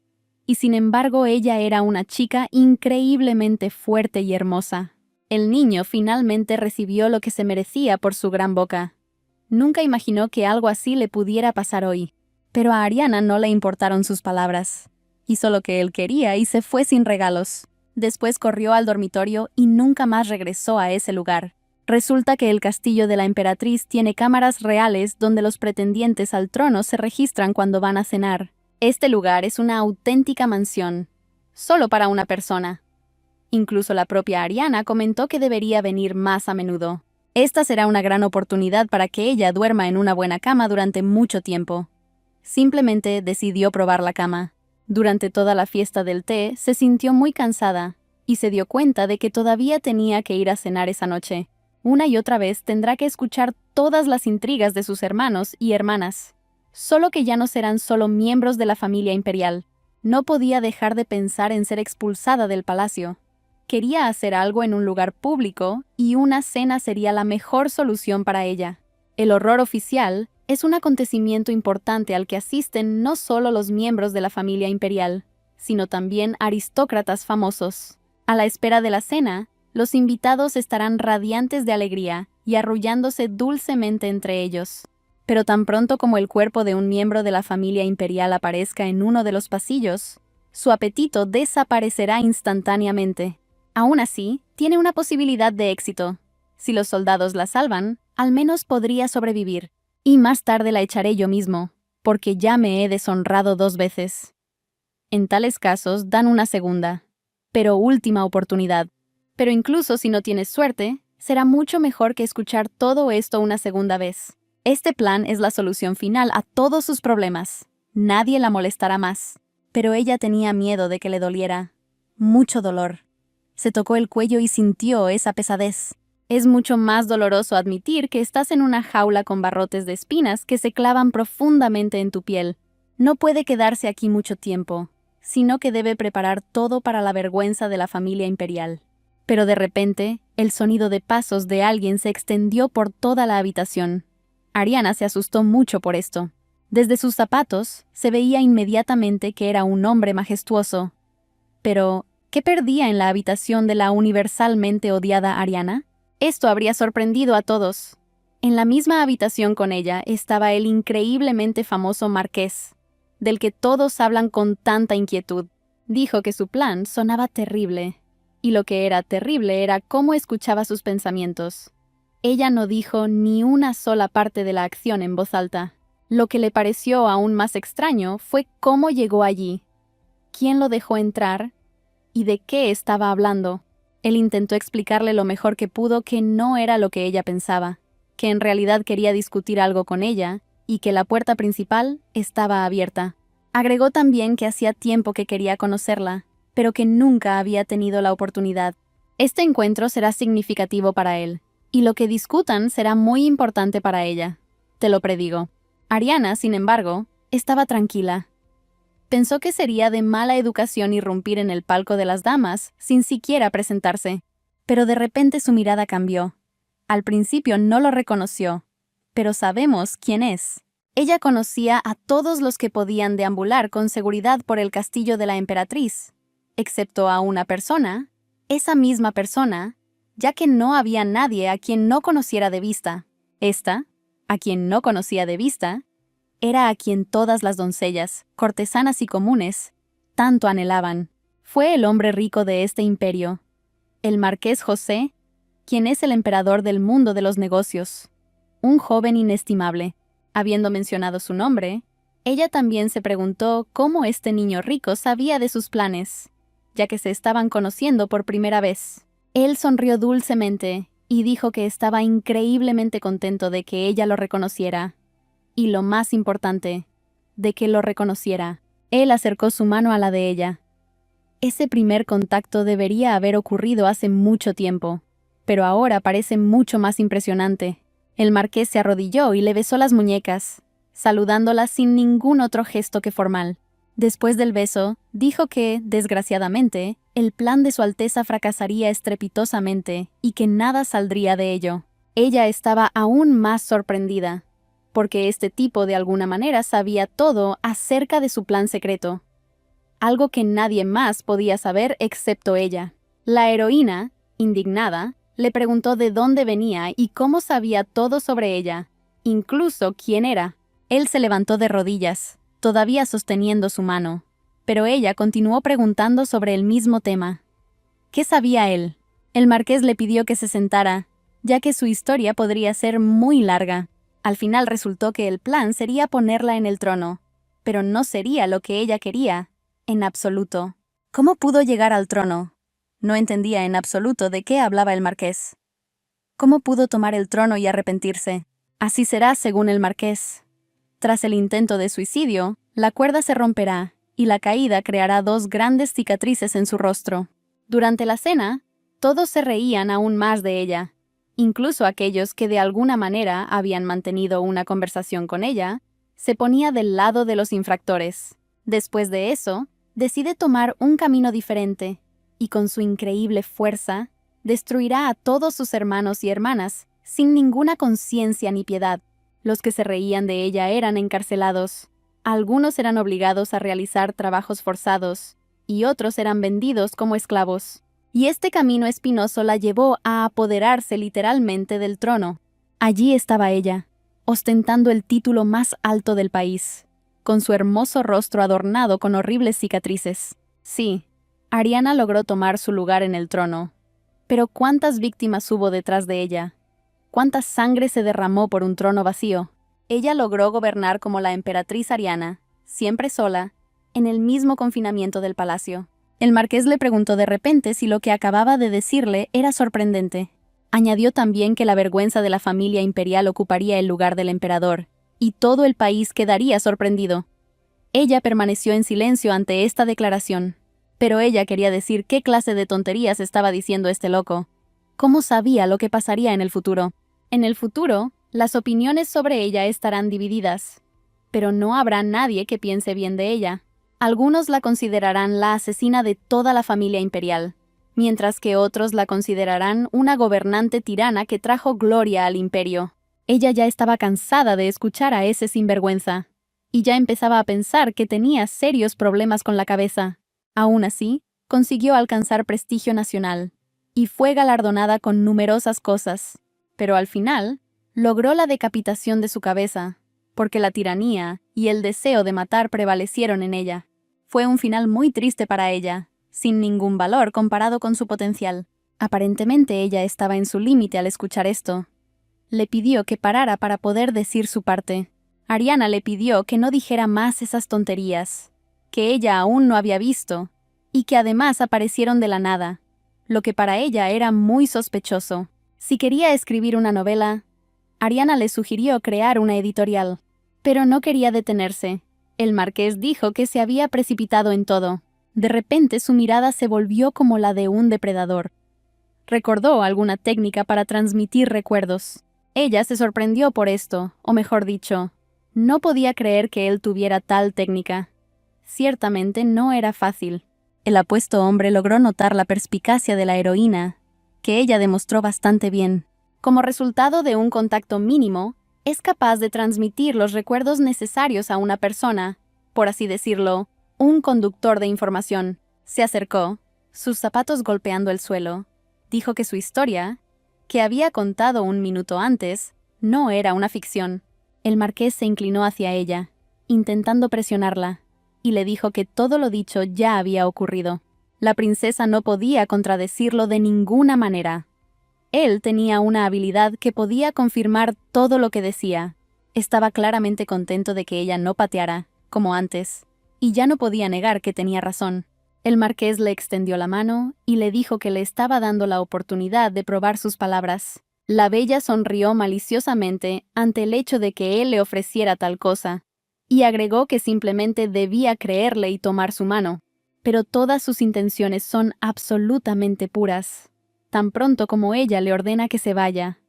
Y sin embargo ella era una chica increíblemente fuerte y hermosa. El niño finalmente recibió lo que se merecía por su gran boca. Nunca imaginó que algo así le pudiera pasar hoy. Pero a Ariana no le importaron sus palabras. Hizo lo que él quería y se fue sin regalos. Después corrió al dormitorio y nunca más regresó a ese lugar. Resulta que el castillo de la emperatriz tiene cámaras reales donde los pretendientes al trono se registran cuando van a cenar. Este lugar es una auténtica mansión, solo para una persona. Incluso la propia Ariana comentó que debería venir más a menudo. Esta será una gran oportunidad para que ella duerma en una buena cama durante mucho tiempo. Simplemente decidió probar la cama. Durante toda la fiesta del té se sintió muy cansada y se dio cuenta de que todavía tenía que ir a cenar esa noche. Una y otra vez tendrá que escuchar todas las intrigas de sus hermanos y hermanas. Solo que ya no serán solo miembros de la familia imperial. No podía dejar de pensar en ser expulsada del palacio. Quería hacer algo en un lugar público y una cena sería la mejor solución para ella. El horror oficial es un acontecimiento importante al que asisten no solo los miembros de la familia imperial, sino también aristócratas famosos. A la espera de la cena, los invitados estarán radiantes de alegría y arrullándose dulcemente entre ellos. Pero tan pronto como el cuerpo de un miembro de la familia imperial aparezca en uno de los pasillos, su apetito desaparecerá instantáneamente. Aún así, tiene una posibilidad de éxito. Si los soldados la salvan, al menos podría sobrevivir. Y más tarde la echaré yo mismo, porque ya me he deshonrado 2 veces. En tales casos dan una segunda, pero última oportunidad. Pero incluso si no tienes suerte, será mucho mejor que escuchar todo esto una segunda vez. Este plan es la solución final a todos sus problemas. Nadie la molestará más. Pero ella tenía miedo de que le doliera. Mucho dolor. Se tocó el cuello y sintió esa pesadez. Es mucho más doloroso admitir que estás en una jaula con barrotes de espinas que se clavan profundamente en tu piel. No puede quedarse aquí mucho tiempo, sino que debe preparar todo para la vergüenza de la familia imperial. Pero de repente, el sonido de pasos de alguien se extendió por toda la habitación. Ariana se asustó mucho por esto. Desde sus zapatos, se veía inmediatamente que era un hombre majestuoso. Pero, ¿qué perdía en la habitación de la universalmente odiada Ariana? Esto habría sorprendido a todos. En la misma habitación con ella estaba el increíblemente famoso marqués, del que todos hablan con tanta inquietud. Dijo que su plan sonaba terrible. Y lo que era terrible era cómo escuchaba sus pensamientos. Ella no dijo ni una sola parte de la acción en voz alta. Lo que le pareció aún más extraño fue cómo llegó allí, quién lo dejó entrar y de qué estaba hablando. Él intentó explicarle lo mejor que pudo que no era lo que ella pensaba, que en realidad quería discutir algo con ella y que la puerta principal estaba abierta. Agregó también que hacía tiempo que quería conocerla, pero que nunca había tenido la oportunidad. Este encuentro será significativo para él, y lo que discutan será muy importante para ella. Te lo predigo. Ariana, sin embargo, estaba tranquila. Pensó que sería de mala educación irrumpir en el palco de las damas sin siquiera presentarse. Pero de repente su mirada cambió. Al principio no lo reconoció, pero sabemos quién es. Ella conocía a todos los que podían deambular con seguridad por el castillo de la emperatriz, excepto a una persona, esa misma persona, ya que no había nadie a quien no conociera de vista. Esta, a quien no conocía de vista, era a quien todas las doncellas, cortesanas y comunes, tanto anhelaban. Fue el hombre rico de este imperio, el marqués José, quien es el emperador del mundo de los negocios. Un joven inestimable. Habiendo mencionado su nombre, ella también se preguntó cómo este niño rico sabía de sus planes, ya que se estaban conociendo por primera vez. Él sonrió dulcemente y dijo que estaba increíblemente contento de que ella lo reconociera. Y lo más importante, de que lo reconociera. Él acercó su mano a la de ella. Ese primer contacto debería haber ocurrido hace mucho tiempo, pero ahora parece mucho más impresionante. El marqués se arrodilló y le besó las muñecas, saludándola sin ningún otro gesto que formal. Después del beso, dijo que, desgraciadamente, el plan de Su Alteza fracasaría estrepitosamente y que nada saldría de ello. Ella estaba aún más sorprendida, porque este tipo de alguna manera sabía todo acerca de su plan secreto. Algo que nadie más podía saber excepto ella. La heroína, indignada, le preguntó de dónde venía y cómo sabía todo sobre ella, incluso quién era. Él se levantó de rodillas, todavía sosteniendo su mano, pero ella continuó preguntando sobre el mismo tema. ¿Qué sabía él? El marqués le pidió que se sentara, ya que su historia podría ser muy larga. Al final resultó que el plan sería ponerla en el trono, pero no sería lo que ella quería, en absoluto. ¿Cómo pudo llegar al trono? No entendía en absoluto de qué hablaba el marqués. ¿Cómo pudo tomar el trono y arrepentirse? Así será según el marqués. Tras el intento de suicidio, la cuerda se romperá y la caída creará 2 grandes cicatrices en su rostro. Durante la cena, todos se reían aún más de ella. Incluso aquellos que de alguna manera habían mantenido una conversación con ella, se ponía del lado de los infractores. Después de eso, decide tomar un camino diferente, y con su increíble fuerza, destruirá a todos sus hermanos y hermanas, sin ninguna conciencia ni piedad. Los que se reían de ella eran encarcelados. Algunos eran obligados a realizar trabajos forzados, y otros eran vendidos como esclavos. Y este camino espinoso la llevó a apoderarse literalmente del trono. Allí estaba ella, ostentando el título más alto del país, con su hermoso rostro adornado con horribles cicatrices. Sí, Ariana logró tomar su lugar en el trono. Pero ¿cuántas víctimas hubo detrás de ella? ¿Cuánta sangre se derramó por un trono vacío? Ella logró gobernar como la emperatriz Ariana, siempre sola, en el mismo confinamiento del palacio. El marqués le preguntó de repente si lo que acababa de decirle era sorprendente. Añadió también que la vergüenza de la familia imperial ocuparía el lugar del emperador, y todo el país quedaría sorprendido. Ella permaneció en silencio ante esta declaración. Pero ella quería decir qué clase de tonterías estaba diciendo este loco. ¿Cómo sabía lo que pasaría en el futuro? En el futuro, las opiniones sobre ella estarán divididas, pero no habrá nadie que piense bien de ella. Algunos la considerarán la asesina de toda la familia imperial, mientras que otros la considerarán una gobernante tirana que trajo gloria al imperio. Ella ya estaba cansada de escuchar a ese sinvergüenza, y ya empezaba a pensar que tenía serios problemas con la cabeza. Aún así, consiguió alcanzar prestigio nacional, y fue galardonada con numerosas cosas, pero al final, logró la decapitación de su cabeza, porque la tiranía y el deseo de matar prevalecieron en ella. Fue un final muy triste para ella, sin ningún valor comparado con su potencial. Aparentemente ella estaba en su límite al escuchar esto. Le pidió que parara para poder decir su parte. Ariana le pidió que no dijera más esas tonterías, que ella aún no había visto, y que además aparecieron de la nada, lo que para ella era muy sospechoso. Si quería escribir una novela, Ariana le sugirió crear una editorial, pero no quería detenerse. El marqués dijo que se había precipitado en todo. De repente su mirada se volvió como la de un depredador. Recordó alguna técnica para transmitir recuerdos. Ella se sorprendió por esto, o mejor dicho, No podía creer que él tuviera tal técnica. Ciertamente no era fácil. El apuesto hombre logró notar la perspicacia de la heroína, que ella demostró bastante bien. Como resultado de un contacto mínimo, es capaz de transmitir los recuerdos necesarios a una persona, por así decirlo, un conductor de información. Se acercó, sus zapatos golpeando el suelo. Dijo que su historia, que había contado un minuto antes, no era una ficción. El marqués se inclinó hacia ella, intentando presionarla, y le dijo que todo lo dicho ya había ocurrido. La princesa no podía contradecirlo de ninguna manera. Él tenía una habilidad que podía confirmar todo lo que decía. Estaba claramente contento de que ella no pateara, como antes, y ya no podía negar que tenía razón. El marqués le extendió la mano y le dijo que le estaba dando la oportunidad de probar sus palabras. La bella sonrió maliciosamente ante el hecho de que él le ofreciera tal cosa, y agregó que simplemente debía creerle y tomar su mano. Pero todas sus intenciones son absolutamente puras. Tan pronto como ella le ordena que se vaya,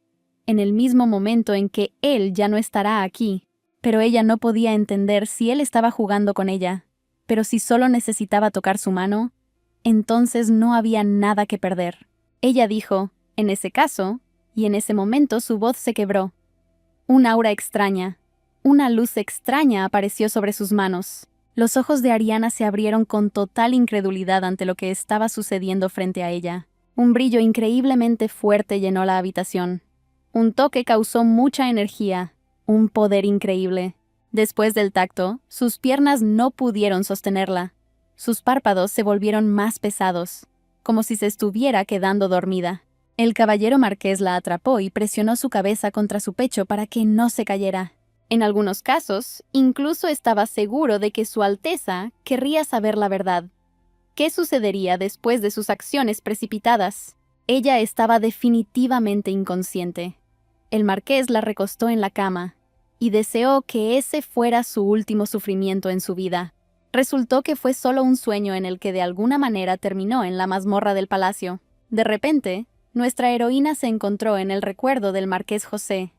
en el mismo momento en que él ya no estará aquí. Pero ella no podía entender si él estaba jugando con ella. Pero si solo necesitaba tocar su mano, entonces no había nada que perder. Ella dijo, en ese caso, y en ese momento su voz se quebró. Un aura extraña, una luz extraña apareció sobre sus manos. Los ojos de Ariana se abrieron con total incredulidad ante lo que estaba sucediendo frente a ella. Un brillo increíblemente fuerte llenó la habitación. Un toque causó mucha energía, un poder increíble. Después del tacto, sus piernas no pudieron sostenerla. Sus párpados se volvieron más pesados, como si se estuviera quedando dormida. El caballero marqués la atrapó y presionó su cabeza contra su pecho para que no se cayera. En algunos casos, incluso estaba seguro de que Su Alteza querría saber la verdad. ¿Qué sucedería después de sus acciones precipitadas? Ella estaba definitivamente inconsciente. El marqués la recostó en la cama y deseó que ese fuera su último sufrimiento en su vida. Resultó que fue solo un sueño en el que de alguna manera terminó en la mazmorra del palacio. De repente, nuestra heroína se encontró en el recuerdo del marqués José.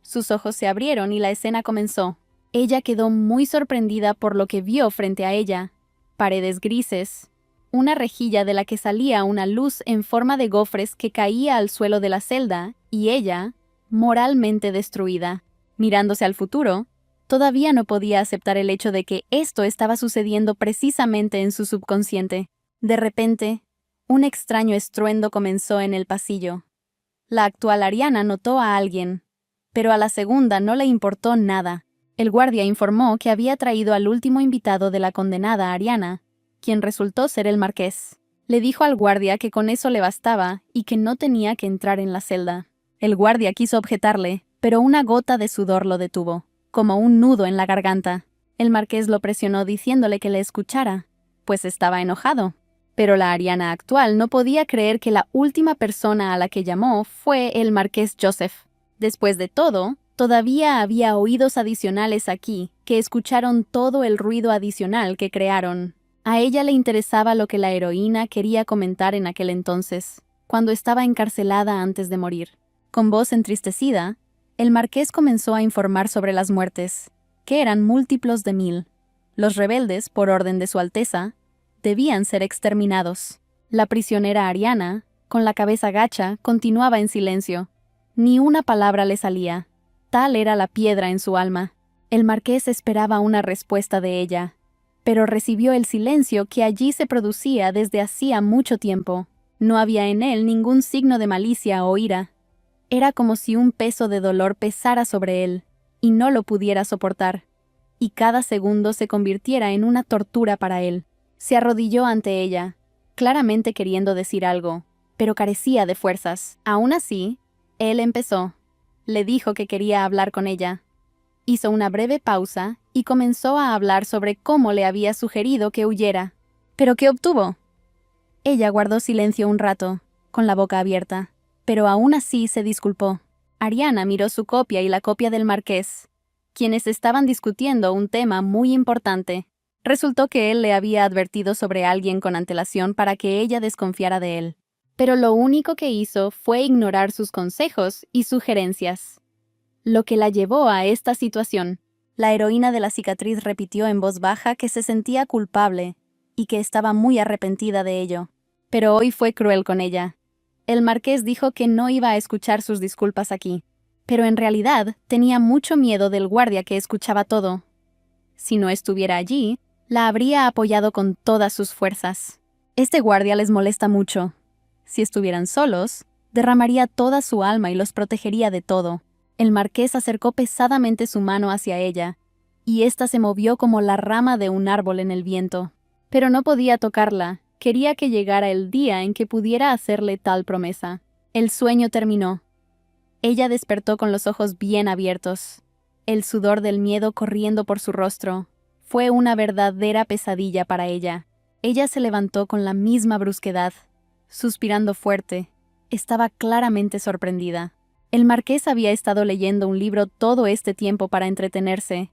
Sus ojos se abrieron y la escena comenzó. Ella quedó muy sorprendida por lo que vio frente a ella. Paredes grises, una rejilla de la que salía una luz en forma de gofres que caía al suelo de la celda, y ella, moralmente destruida. Mirándose al futuro, todavía no podía aceptar el hecho de que esto estaba sucediendo precisamente en su subconsciente. De repente, un extraño estruendo comenzó en el pasillo. La actual Ariana notó a alguien, pero a la segunda no le importó nada. El guardia informó que había traído al último invitado de la condenada Ariana, quien resultó ser el marqués. Le dijo al guardia que con eso le bastaba y que no tenía que entrar en la celda. El guardia quiso objetarle, pero una gota de sudor lo detuvo, como un nudo en la garganta. El marqués lo presionó diciéndole que le escuchara, pues estaba enojado. Pero la Ariana actual no podía creer que la última persona a la que llamó fue el marqués Joseph. Después de todo, todavía había oídos adicionales aquí que escucharon todo el ruido adicional que crearon. A ella le interesaba lo que la heroína quería comentar en aquel entonces, cuando estaba encarcelada antes de morir. Con voz entristecida, el marqués comenzó a informar sobre las muertes, que eran múltiplos de 1000. Los rebeldes, por orden de Su Alteza, debían ser exterminados. La prisionera Ariana, con la cabeza gacha, continuaba en silencio. Ni una palabra le salía. Tal era la piedra en su alma. El marqués esperaba una respuesta de ella, pero recibió el silencio que allí se producía desde hacía mucho tiempo. No había en él ningún signo de malicia o ira. Era como si un peso de dolor pesara sobre él, y no lo pudiera soportar, y cada segundo se convirtiera en una tortura para él. Se arrodilló ante ella, claramente queriendo decir algo, pero carecía de fuerzas. Aún así, él empezó. Le dijo que quería hablar con ella. Hizo una breve pausa y comenzó a hablar sobre cómo le había sugerido que huyera. ¿Pero qué obtuvo? Ella guardó silencio un rato, con la boca abierta, pero aún así se disculpó. Ariana miró su copia y la copia del marqués, quienes estaban discutiendo un tema muy importante. Resultó que él le había advertido sobre alguien con antelación para que ella desconfiara de él. Pero lo único que hizo fue ignorar sus consejos y sugerencias, lo que la llevó a esta situación. La heroína de la cicatriz repitió en voz baja que se sentía culpable y que estaba muy arrepentida de ello. Pero hoy fue cruel con ella. El marqués dijo que no iba a escuchar sus disculpas aquí, pero en realidad tenía mucho miedo del guardia que escuchaba todo. Si no estuviera allí, la habría apoyado con todas sus fuerzas. Este guardia les molesta mucho. Si estuvieran solos, derramaría toda su alma y los protegería de todo. El marqués acercó pesadamente su mano hacia ella, y ésta se movió como la rama de un árbol en el viento. Pero no podía tocarla. Quería que llegara el día en que pudiera hacerle tal promesa. El sueño terminó. Ella despertó con los ojos bien abiertos, el sudor del miedo corriendo por su rostro. Fue una verdadera pesadilla para ella. Ella se levantó con la misma brusquedad, suspirando fuerte. Estaba claramente sorprendida. El marqués había estado leyendo un libro todo este tiempo para entretenerse,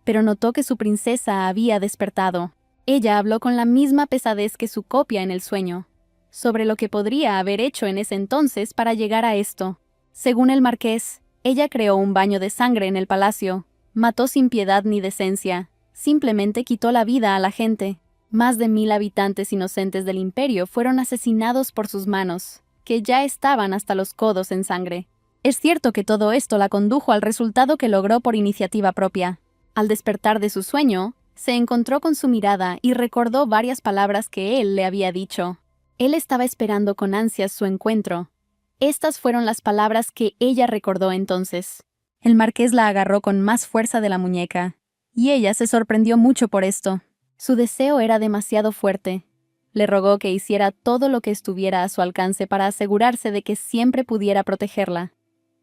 pero notó que su princesa había despertado. Ella habló con la misma pesadez que su copia en el sueño, sobre lo que podría haber hecho en ese entonces para llegar a esto. Según el marqués, ella creó un baño de sangre en el palacio, mató sin piedad ni decencia, simplemente quitó la vida a la gente. Más de 1000 habitantes inocentes del imperio fueron asesinados por sus manos, que ya estaban hasta los codos en sangre. Es cierto que todo esto la condujo al resultado que logró por iniciativa propia. Al despertar de su sueño, se encontró con su mirada y recordó varias palabras que él le había dicho. Él estaba esperando con ansias su encuentro. Estas fueron las palabras que ella recordó entonces. El marqués la agarró con más fuerza de la muñeca, y ella se sorprendió mucho por esto. Su deseo era demasiado fuerte. Le rogó que hiciera todo lo que estuviera a su alcance para asegurarse de que siempre pudiera protegerla,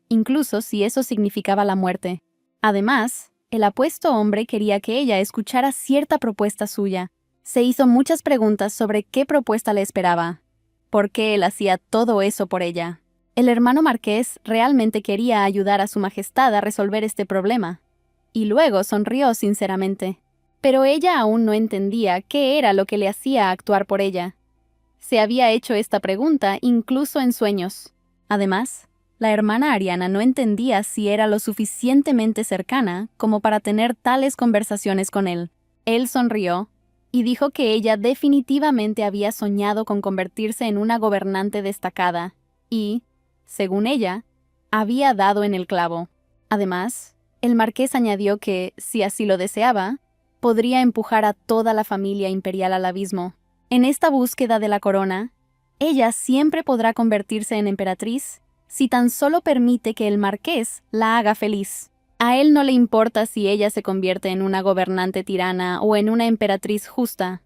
incluso si eso significaba la muerte. Además, el apuesto hombre quería que ella escuchara cierta propuesta suya. Se hizo muchas preguntas sobre qué propuesta le esperaba, por qué él hacía todo eso por ella. El hermano marqués realmente quería ayudar a su majestad a resolver este problema, y luego sonrió sinceramente. Pero ella aún no entendía qué era lo que le hacía actuar por ella. Se había hecho esta pregunta incluso en sueños. Además, la hermana Ariana no entendía si era lo suficientemente cercana como para tener tales conversaciones con él. Él sonrió y dijo que ella definitivamente había soñado con convertirse en una gobernante destacada y, según ella, había dado en el clavo. Además, el marqués añadió que, si así lo deseaba, podría empujar a toda la familia imperial al abismo. En esta búsqueda de la corona, ella siempre podrá convertirse en emperatriz si tan solo permite que el marqués la haga feliz. A él no le importa si ella se convierte en una gobernante tirana o en una emperatriz justa.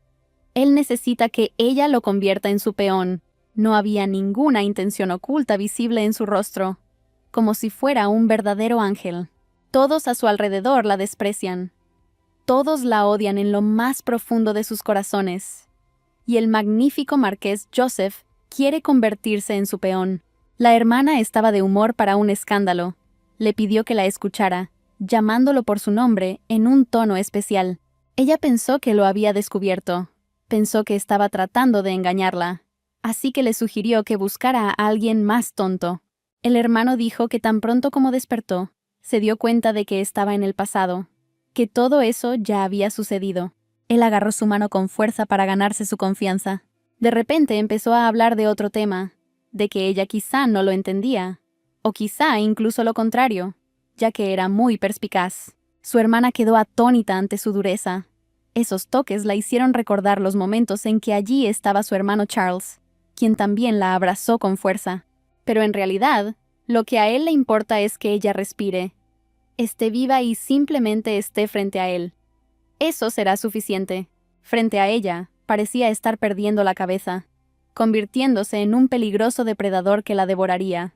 Él necesita que ella lo convierta en su peón. No había ninguna intención oculta visible en su rostro, como si fuera un verdadero ángel. Todos a su alrededor la desprecian. Todos la odian en lo más profundo de sus corazones. Y el magnífico marqués Joseph quiere convertirse en su peón. La hermana estaba de humor para un escándalo. Le pidió que la escuchara, llamándolo por su nombre en un tono especial. Ella pensó que lo había descubierto. Pensó que estaba tratando de engañarla. Así que le sugirió que buscara a alguien más tonto. El hermano dijo que tan pronto como despertó, se dio cuenta de que estaba en el pasado, que todo eso ya había sucedido. Él agarró su mano con fuerza para ganarse su confianza. De repente empezó a hablar de otro tema, de que ella quizá no lo entendía, o quizá incluso lo contrario, ya que era muy perspicaz. Su hermana quedó atónita ante su dureza. Esos toques la hicieron recordar los momentos en que allí estaba su hermano Charles, quien también la abrazó con fuerza. Pero en realidad, lo que a él le importa es que ella respire, esté viva y simplemente esté frente a él. Eso será suficiente. Frente a ella, parecía estar perdiendo la cabeza, convirtiéndose en un peligroso depredador que la devoraría.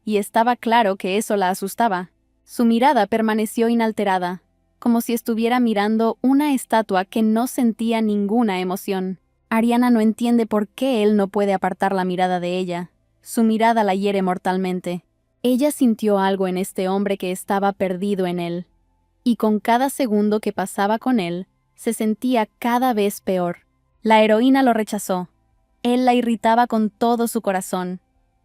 Y estaba claro que eso la asustaba. Su mirada permaneció inalterada, como si estuviera mirando una estatua que no sentía ninguna emoción. Ariana no entiende por qué él no puede apartar la mirada de ella. Su mirada la hiere mortalmente. Ella sintió algo en este hombre que estaba perdido en él. Y con cada segundo que pasaba con él, se sentía cada vez peor. La heroína lo rechazó. Él la irritaba con todo su corazón.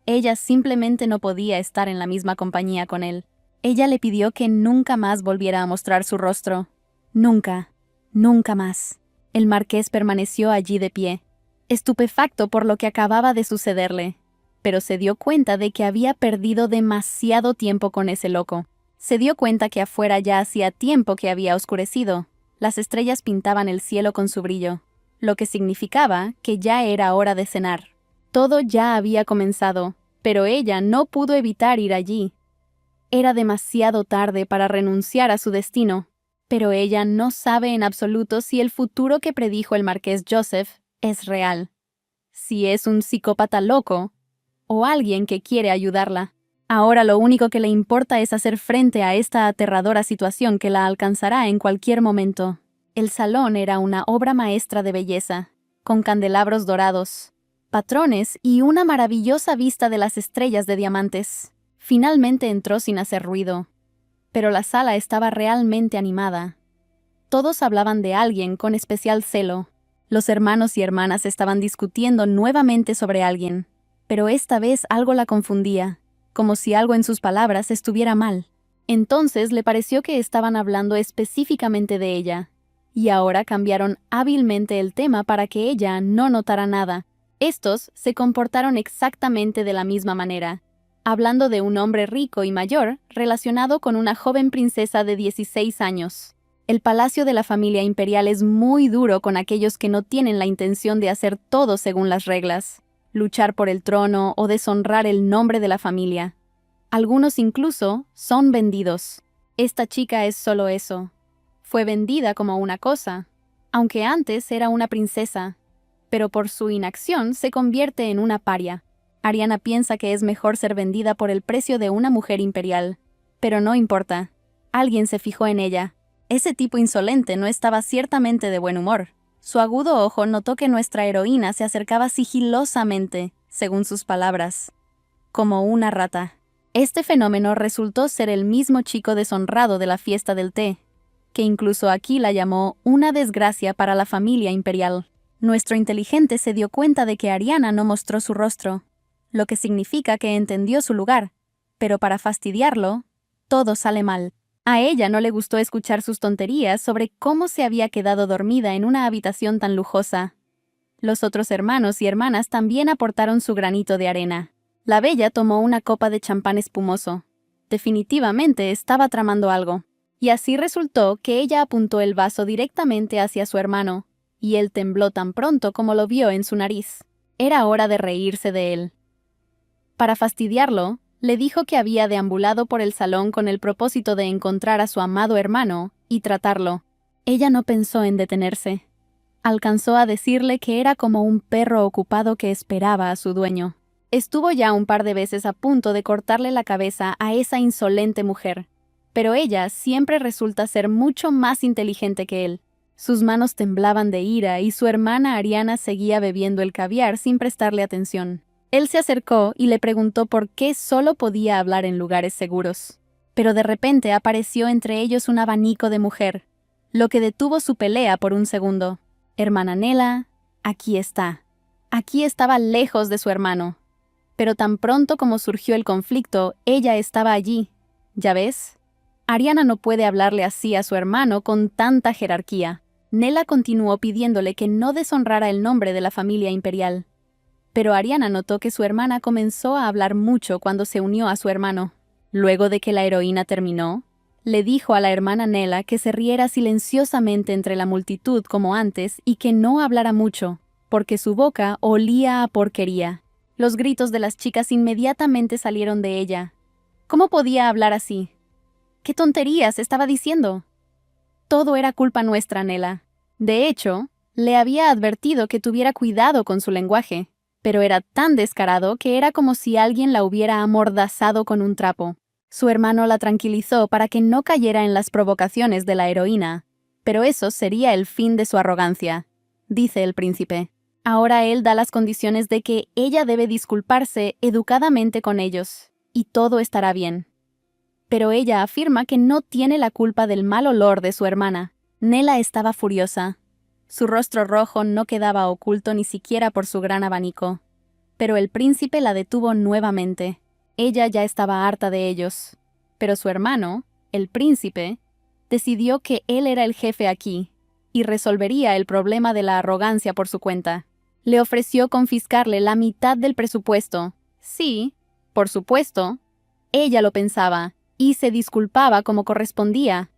Ella simplemente no podía estar en la misma compañía con él. Ella le pidió que nunca más volviera a mostrar su rostro. Nunca, nunca más. El marqués permaneció allí de pie, estupefacto por lo que acababa de sucederle, pero se dio cuenta de que había perdido demasiado tiempo con ese loco. Se dio cuenta que afuera ya hacía tiempo que había oscurecido. Las estrellas pintaban el cielo con su brillo, lo que significaba que ya era hora de cenar. Todo ya había comenzado, pero ella no pudo evitar ir allí. Era demasiado tarde para renunciar a su destino, pero ella no sabe en absoluto si el futuro que predijo el marqués Joseph es real, si es un psicópata loco o alguien que quiere ayudarla. Ahora lo único que le importa es hacer frente a esta aterradora situación que la alcanzará en cualquier momento. El salón era una obra maestra de belleza, con candelabros dorados, patrones y una maravillosa vista de las estrellas de diamantes. Finalmente entró sin hacer ruido, pero la sala estaba realmente animada. Todos hablaban de alguien con especial celo. Los hermanos y hermanas estaban discutiendo nuevamente sobre alguien, pero esta vez algo la confundía, como si algo en sus palabras estuviera mal. Entonces le pareció que estaban hablando específicamente de ella, y ahora cambiaron hábilmente el tema para que ella no notara nada. Estos se comportaron exactamente de la misma manera, hablando de un hombre rico y mayor relacionado con una joven princesa de 16 años. El palacio de la familia imperial es muy duro con aquellos que no tienen la intención de hacer todo según las reglas, luchar por el trono o deshonrar el nombre de la familia. Algunos incluso son vendidos. Esta chica es solo eso. Fue vendida como una cosa, aunque antes era una princesa, pero por su inacción se convierte en una paria. Ariana piensa que es mejor ser vendida por el precio de una mujer imperial, pero no importa. Alguien se fijó en ella. Ese tipo insolente no estaba ciertamente de buen humor. Su agudo ojo notó que nuestra heroína se acercaba sigilosamente, según sus palabras, como una rata. Este fenómeno resultó ser el mismo chico deshonrado de la fiesta del té, que incluso aquí la llamó una desgracia para la familia imperial. Nuestro inteligente se dio cuenta de que Ariana no mostró su rostro, lo que significa que entendió su lugar, pero para fastidiarlo, todo sale mal. A ella no le gustó escuchar sus tonterías sobre cómo se había quedado dormida en una habitación tan lujosa. Los otros hermanos y hermanas también aportaron su granito de arena. La bella tomó una copa de champán espumoso. Definitivamente estaba tramando algo. Y así resultó que ella apuntó el vaso directamente hacia su hermano, y él tembló tan pronto como lo vio en su nariz. Era hora de reírse de él. Para fastidiarlo, le dijo que había deambulado por el salón con el propósito de encontrar a su amado hermano y tratarlo. Ella no pensó en detenerse. Alcanzó a decirle que era como un perro ocupado que esperaba a su dueño. Estuvo ya un par de veces a punto de cortarle la cabeza a esa insolente mujer, pero ella siempre resulta ser mucho más inteligente que él. Sus manos temblaban de ira y su hermana Ariana seguía bebiendo el caviar sin prestarle atención. Él se acercó y le preguntó por qué solo podía hablar en lugares seguros. Pero de repente apareció entre ellos un abanico de mujer, lo que detuvo su pelea por un segundo. Hermana Nela, aquí está. Aquí estaba lejos de su hermano. Pero tan pronto como surgió el conflicto, ella estaba allí. ¿Ya ves? Ariana no puede hablarle así a su hermano con tanta jerarquía. Nela continuó pidiéndole que no deshonrara el nombre de la familia imperial. Pero Ariana notó que su hermana comenzó a hablar mucho cuando se unió a su hermano. Luego de que la heroína terminó, le dijo a la hermana Nela que se riera silenciosamente entre la multitud como antes y que no hablara mucho, porque su boca olía a porquería. Los gritos de las chicas inmediatamente salieron de ella. ¿Cómo podía hablar así? ¿Qué tonterías estaba diciendo? Todo era culpa nuestra, Nela. De hecho, le había advertido que tuviera cuidado con su lenguaje, pero era tan descarado que era como si alguien la hubiera amordazado con un trapo. Su hermano la tranquilizó para que no cayera en las provocaciones de la heroína, pero eso sería el fin de su arrogancia, dice el príncipe. Ahora él da las condiciones de que ella debe disculparse educadamente con ellos, y todo estará bien. Pero ella afirma que no tiene la culpa del mal olor de su hermana. Nela estaba furiosa. Su rostro rojo no quedaba oculto ni siquiera por su gran abanico. Pero el príncipe la detuvo nuevamente. Ella ya estaba harta de ellos. Pero su hermano, el príncipe, decidió que él era el jefe aquí y resolvería el problema de la arrogancia por su cuenta. Le ofreció confiscarle la mitad del presupuesto. Sí, por supuesto, ella lo pensaba y se disculpaba como correspondía.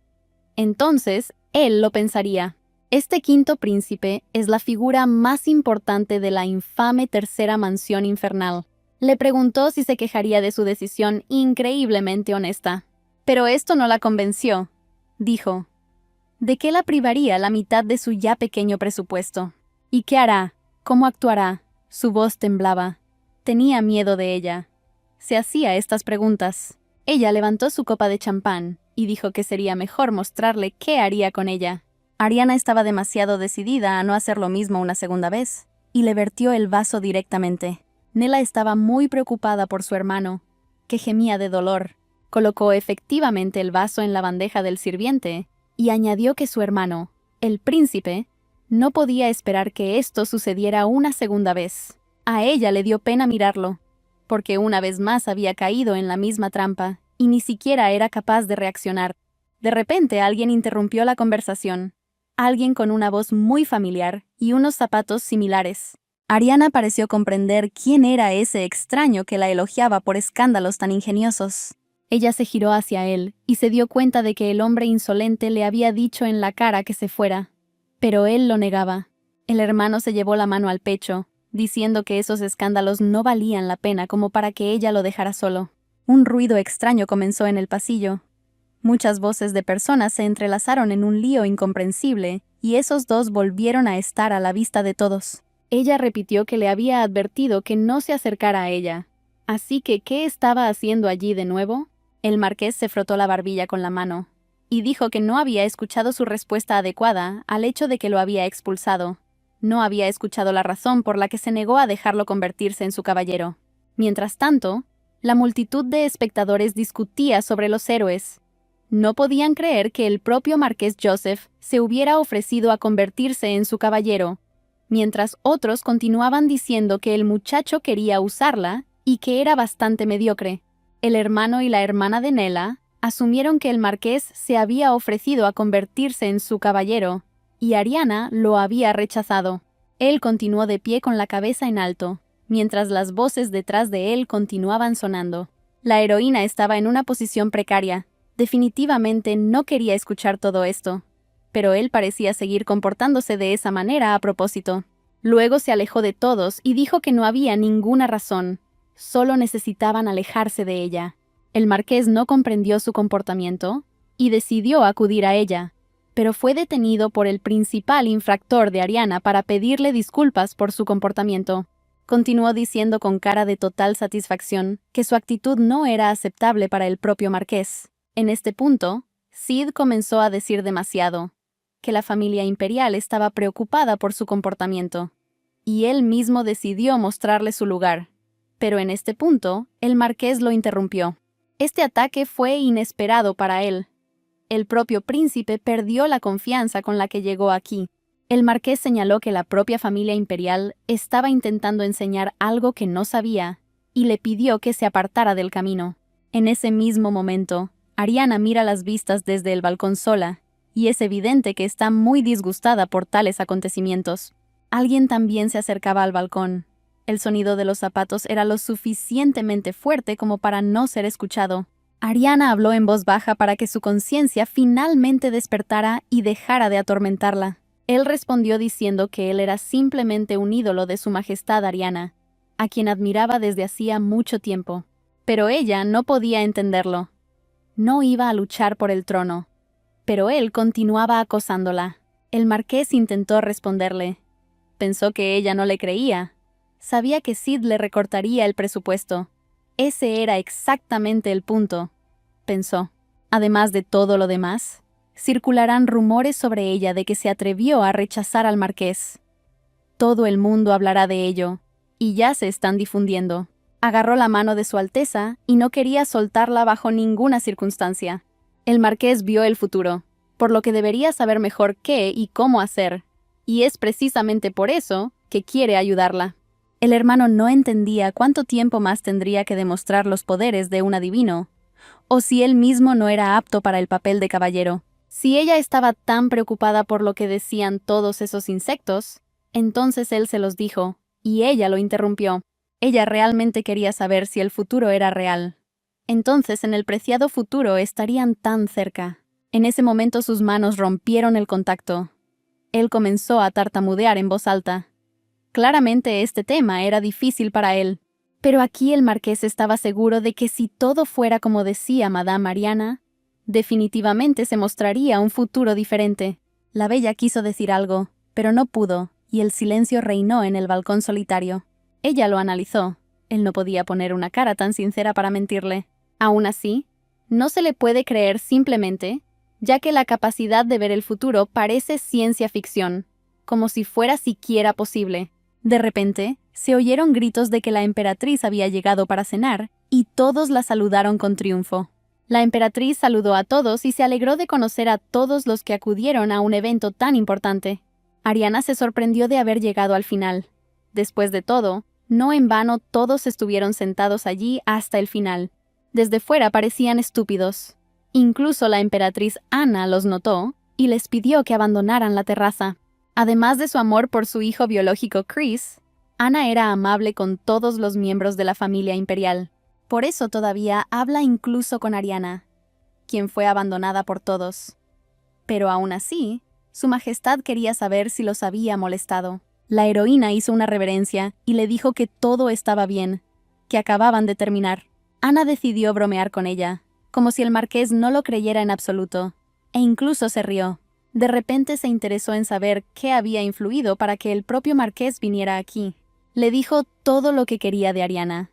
Entonces, él lo pensaría. Este quinto príncipe es la figura más importante de la infame tercera mansión infernal. Le preguntó si se quejaría de su decisión increíblemente honesta. Pero esto no la convenció. Dijo, ¿de qué la privaría la mitad de su ya pequeño presupuesto? ¿Y qué hará? ¿Cómo actuará? Su voz temblaba. Tenía miedo de ella. Se hacía estas preguntas. Ella levantó su copa de champán y dijo que sería mejor mostrarle qué haría con ella. Ariana estaba demasiado decidida a no hacer lo mismo una segunda vez, y le vertió el vaso directamente. Nela estaba muy preocupada por su hermano, que gemía de dolor. Colocó efectivamente el vaso en la bandeja del sirviente y añadió que su hermano, el príncipe, no podía esperar que esto sucediera una segunda vez. A ella le dio pena mirarlo, porque una vez más había caído en la misma trampa y ni siquiera era capaz de reaccionar. De repente alguien interrumpió la conversación. Alguien con una voz muy familiar y unos zapatos similares. Ariana pareció comprender quién era ese extraño que la elogiaba por escándalos tan ingeniosos. Ella se giró hacia él y se dio cuenta de que el hombre insolente le había dicho en la cara que se fuera. Pero él lo negaba. El hermano se llevó la mano al pecho, diciendo que esos escándalos no valían la pena como para que ella lo dejara solo. Un ruido extraño comenzó en el pasillo. Muchas voces de personas se entrelazaron en un lío incomprensible, y esos dos volvieron a estar a la vista de todos. Ella repitió que le había advertido que no se acercara a ella. Así que, ¿qué estaba haciendo allí de nuevo? El marqués se frotó la barbilla con la mano, y dijo que no había escuchado su respuesta adecuada al hecho de que lo había expulsado. No había escuchado la razón por la que se negó a dejarlo convertirse en su caballero. Mientras tanto, la multitud de espectadores discutía sobre los héroes. No podían creer que el propio marqués Joseph se hubiera ofrecido a convertirse en su caballero, mientras otros continuaban diciendo que el muchacho quería usarla y que era bastante mediocre. El hermano y la hermana de Nela asumieron que el marqués se había ofrecido a convertirse en su caballero, y Ariana lo había rechazado. Él continuó de pie con la cabeza en alto, mientras las voces detrás de él continuaban sonando. La heroína estaba en una posición precaria. Definitivamente no quería escuchar todo esto, pero él parecía seguir comportándose de esa manera a propósito. Luego se alejó de todos y dijo que no había ninguna razón, solo necesitaban alejarse de ella. El marqués no comprendió su comportamiento y decidió acudir a ella, pero fue detenido por el principal infractor de Ariana para pedirle disculpas por su comportamiento. Continuó diciendo con cara de total satisfacción que su actitud no era aceptable para el propio marqués. En este punto, Sid comenzó a decir demasiado, que la familia imperial estaba preocupada por su comportamiento, y él mismo decidió mostrarle su lugar. Pero en este punto, el marqués lo interrumpió. Este ataque fue inesperado para él. El propio príncipe perdió la confianza con la que llegó aquí. El marqués señaló que la propia familia imperial estaba intentando enseñar algo que no sabía, y le pidió que se apartara del camino. En ese mismo momento, Ariana mira las vistas desde el balcón sola, y es evidente que está muy disgustada por tales acontecimientos. Alguien también se acercaba al balcón. El sonido de los zapatos era lo suficientemente fuerte como para no ser escuchado. Ariana habló en voz baja para que su conciencia finalmente despertara y dejara de atormentarla. Él respondió diciendo que él era simplemente un ídolo de su majestad Ariana, a quien admiraba desde hacía mucho tiempo. Pero ella no podía entenderlo. No iba a luchar por el trono, pero él continuaba acosándola. El marqués intentó responderle. Pensó que ella no le creía. Sabía que Sid le recortaría el presupuesto. Ese era exactamente el punto, pensó. Además de todo lo demás, circularán rumores sobre ella de que se atrevió a rechazar al marqués. Todo el mundo hablará de ello, y ya se están difundiendo. Agarró la mano de Su Alteza y no quería soltarla bajo ninguna circunstancia. El marqués vio el futuro, por lo que debería saber mejor qué y cómo hacer, y es precisamente por eso que quiere ayudarla. El hermano no entendía cuánto tiempo más tendría que demostrar los poderes de un adivino, o si él mismo no era apto para el papel de caballero. Si ella estaba tan preocupada por lo que decían todos esos insectos, entonces él se los dijo, y ella lo interrumpió. Ella realmente quería saber si el futuro era real. Entonces en el preciado futuro estarían tan cerca. En ese momento sus manos rompieron el contacto. Él comenzó a tartamudear en voz alta. Claramente este tema era difícil para él. Pero aquí el marqués estaba seguro de que si todo fuera como decía Madame Ariana, definitivamente se mostraría un futuro diferente. La bella quiso decir algo, pero no pudo, y el silencio reinó en el balcón solitario. Ella lo analizó. Él no podía poner una cara tan sincera para mentirle. Aún así, no se le puede creer simplemente, ya que la capacidad de ver el futuro parece ciencia ficción, como si fuera siquiera posible. De repente, se oyeron gritos de que la emperatriz había llegado para cenar, y todos la saludaron con triunfo. La emperatriz saludó a todos y se alegró de conocer a todos los que acudieron a un evento tan importante. Ariana se sorprendió de haber llegado al final. Después de todo, no en vano todos estuvieron sentados allí hasta el final. Desde fuera parecían estúpidos. Incluso la emperatriz Ana los notó y les pidió que abandonaran la terraza. Además de su amor por su hijo biológico Chris, Ana era amable con todos los miembros de la familia imperial. Por eso todavía habla incluso con Ariana, quien fue abandonada por todos. Pero aún así, su majestad quería saber si los había molestado. La heroína hizo una reverencia y le dijo que todo estaba bien, que acababan de terminar. Ana decidió bromear con ella, como si el marqués no lo creyera en absoluto, e incluso se rió. De repente se interesó en saber qué había influido para que el propio marqués viniera aquí. Le dijo todo lo que quería de Ariana,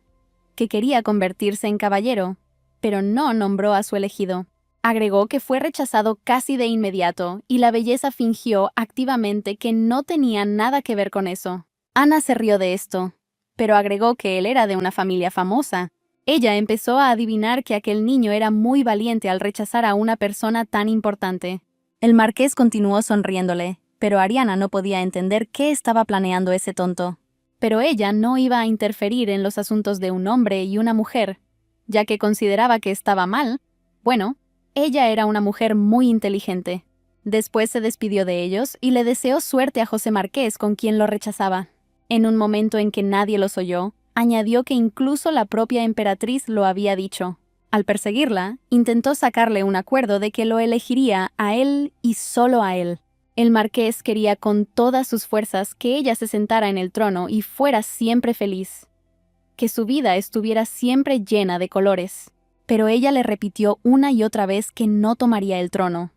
que quería convertirse en caballero, pero no nombró a su elegido. Agregó que fue rechazado casi de inmediato y la belleza fingió activamente que no tenía nada que ver con eso. Ana se rió de esto, pero agregó que él era de una familia famosa. Ella empezó a adivinar que aquel niño era muy valiente al rechazar a una persona tan importante. El marqués continuó sonriéndole, pero Ariana no podía entender qué estaba planeando ese tonto. Pero ella no iba a interferir en los asuntos de un hombre y una mujer, ya que consideraba que estaba mal. Bueno, ella era una mujer muy inteligente. Después se despidió de ellos y le deseó suerte a José Marqués, con quien lo rechazaba. En un momento en que nadie los oyó, añadió que incluso la propia emperatriz lo había dicho. Al perseguirla, intentó sacarle un acuerdo de que lo elegiría a él y solo a él. El marqués quería con todas sus fuerzas que ella se sentara en el trono y fuera siempre feliz, que su vida estuviera siempre llena de colores. Pero ella le repitió una y otra vez que no tomaría el trono.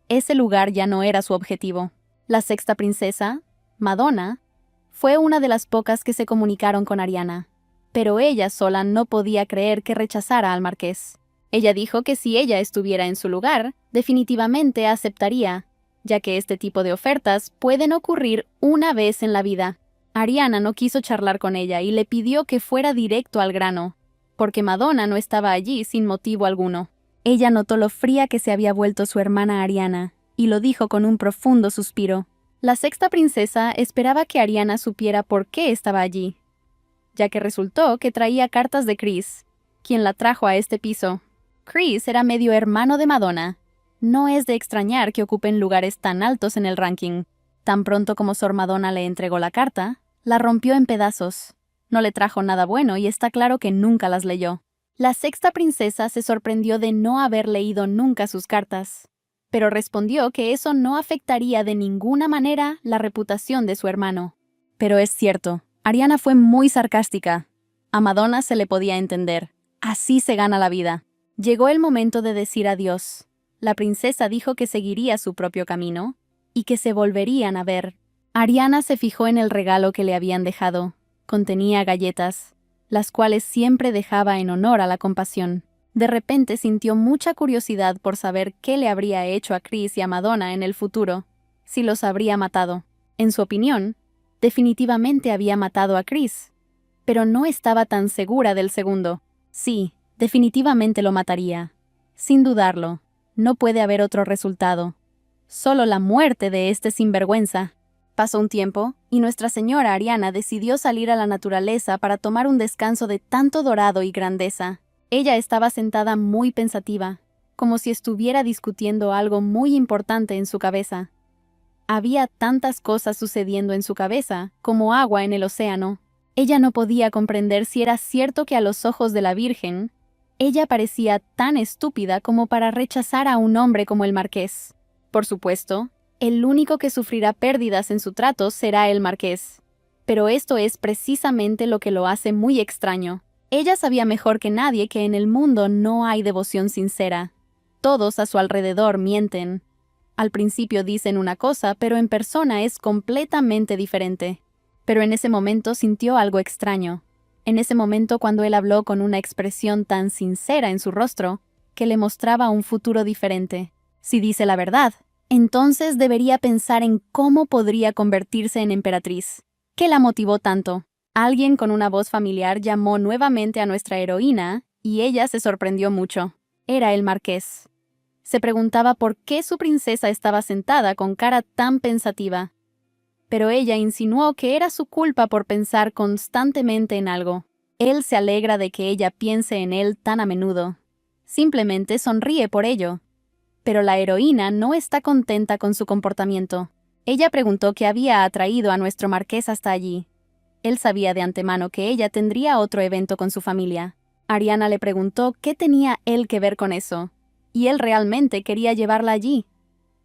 Ese lugar ya no era su objetivo. La sexta princesa, Madonna, fue una de las pocas que se comunicaron con Ariana, pero ella sola no podía creer que rechazara al marqués. Ella dijo que si ella estuviera en su lugar, definitivamente aceptaría, ya que este tipo de ofertas pueden ocurrir una vez en la vida. Ariana no quiso charlar con ella y le pidió que fuera directo al grano, porque Madonna no estaba allí sin motivo alguno. Ella notó lo fría que se había vuelto su hermana Ariana, y lo dijo con un profundo suspiro. La sexta princesa esperaba que Ariana supiera por qué estaba allí, ya que resultó que traía cartas de Chris, quien la trajo a este piso. Chris era medio hermano de Madonna. No es de extrañar que ocupen lugares tan altos en el ranking. Tan pronto como Sor Madonna le entregó la carta, la rompió en pedazos. No le trajo nada bueno y está claro que nunca las leyó. La sexta princesa se sorprendió de no haber leído nunca sus cartas, pero respondió que eso no afectaría de ninguna manera la reputación de su hermano. Pero es cierto, Ariana fue muy sarcástica. A Madonna se le podía entender. Así se gana la vida. Llegó el momento de decir adiós. La princesa dijo que seguiría su propio camino y que se volverían a ver. Ariana se fijó en el regalo que le habían dejado. Contenía galletas, las cuales siempre dejaba en honor a la compasión. De repente sintió mucha curiosidad por saber qué le habría hecho a Chris y a Madonna en el futuro, si los habría matado. En su opinión, definitivamente había matado a Chris, pero no estaba tan segura del segundo. Sí, definitivamente lo mataría. Sin dudarlo, no puede haber otro resultado. Solo la muerte de este sinvergüenza. Pasó un tiempo, y Nuestra Señora Ariana decidió salir a la naturaleza para tomar un descanso de tanto dorado y grandeza. Ella estaba sentada muy pensativa, como si estuviera discutiendo algo muy importante en su cabeza. Había tantas cosas sucediendo en su cabeza, como agua en el océano. Ella no podía comprender si era cierto que a los ojos de la Virgen, ella parecía tan estúpida como para rechazar a un hombre como el marqués. Por supuesto, el único que sufrirá pérdidas en su trato será el marqués. Pero esto es precisamente lo que lo hace muy extraño. Ella sabía mejor que nadie que en el mundo no hay devoción sincera. Todos a su alrededor mienten. Al principio dicen una cosa, pero en persona es completamente diferente. Pero en ese momento sintió algo extraño. En ese momento, cuando él habló con una expresión tan sincera en su rostro, que le mostraba un futuro diferente. Si dice la verdad, entonces debería pensar en cómo podría convertirse en emperatriz. ¿Qué la motivó tanto? Alguien con una voz familiar llamó nuevamente a nuestra heroína, y ella se sorprendió mucho. Era el marqués. Se preguntaba por qué su princesa estaba sentada con cara tan pensativa. Pero ella insinuó que era su culpa por pensar constantemente en algo. Él se alegra de que ella piense en él tan a menudo. Simplemente sonríe por ello. Pero la heroína no está contenta con su comportamiento. Ella preguntó qué había atraído a nuestro marqués hasta allí. Él sabía de antemano que ella tendría otro evento con su familia. Ariana le preguntó qué tenía él que ver con eso, y él realmente quería llevarla allí.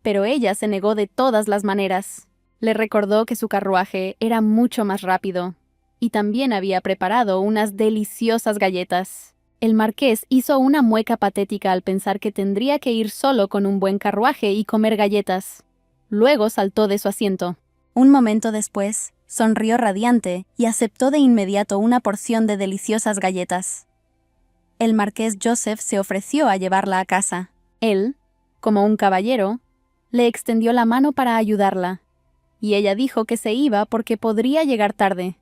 Pero ella se negó de todas las maneras. Le recordó que su carruaje era mucho más rápido, y también había preparado unas deliciosas galletas. El marqués hizo una mueca patética al pensar que tendría que ir solo con un buen carruaje y comer galletas. Luego saltó de su asiento. Un momento después, sonrió radiante y aceptó de inmediato una porción de deliciosas galletas. El marqués Joseph se ofreció a llevarla a casa. Él, como un caballero, le extendió la mano para ayudarla, y ella dijo que se iba porque podría llegar tarde.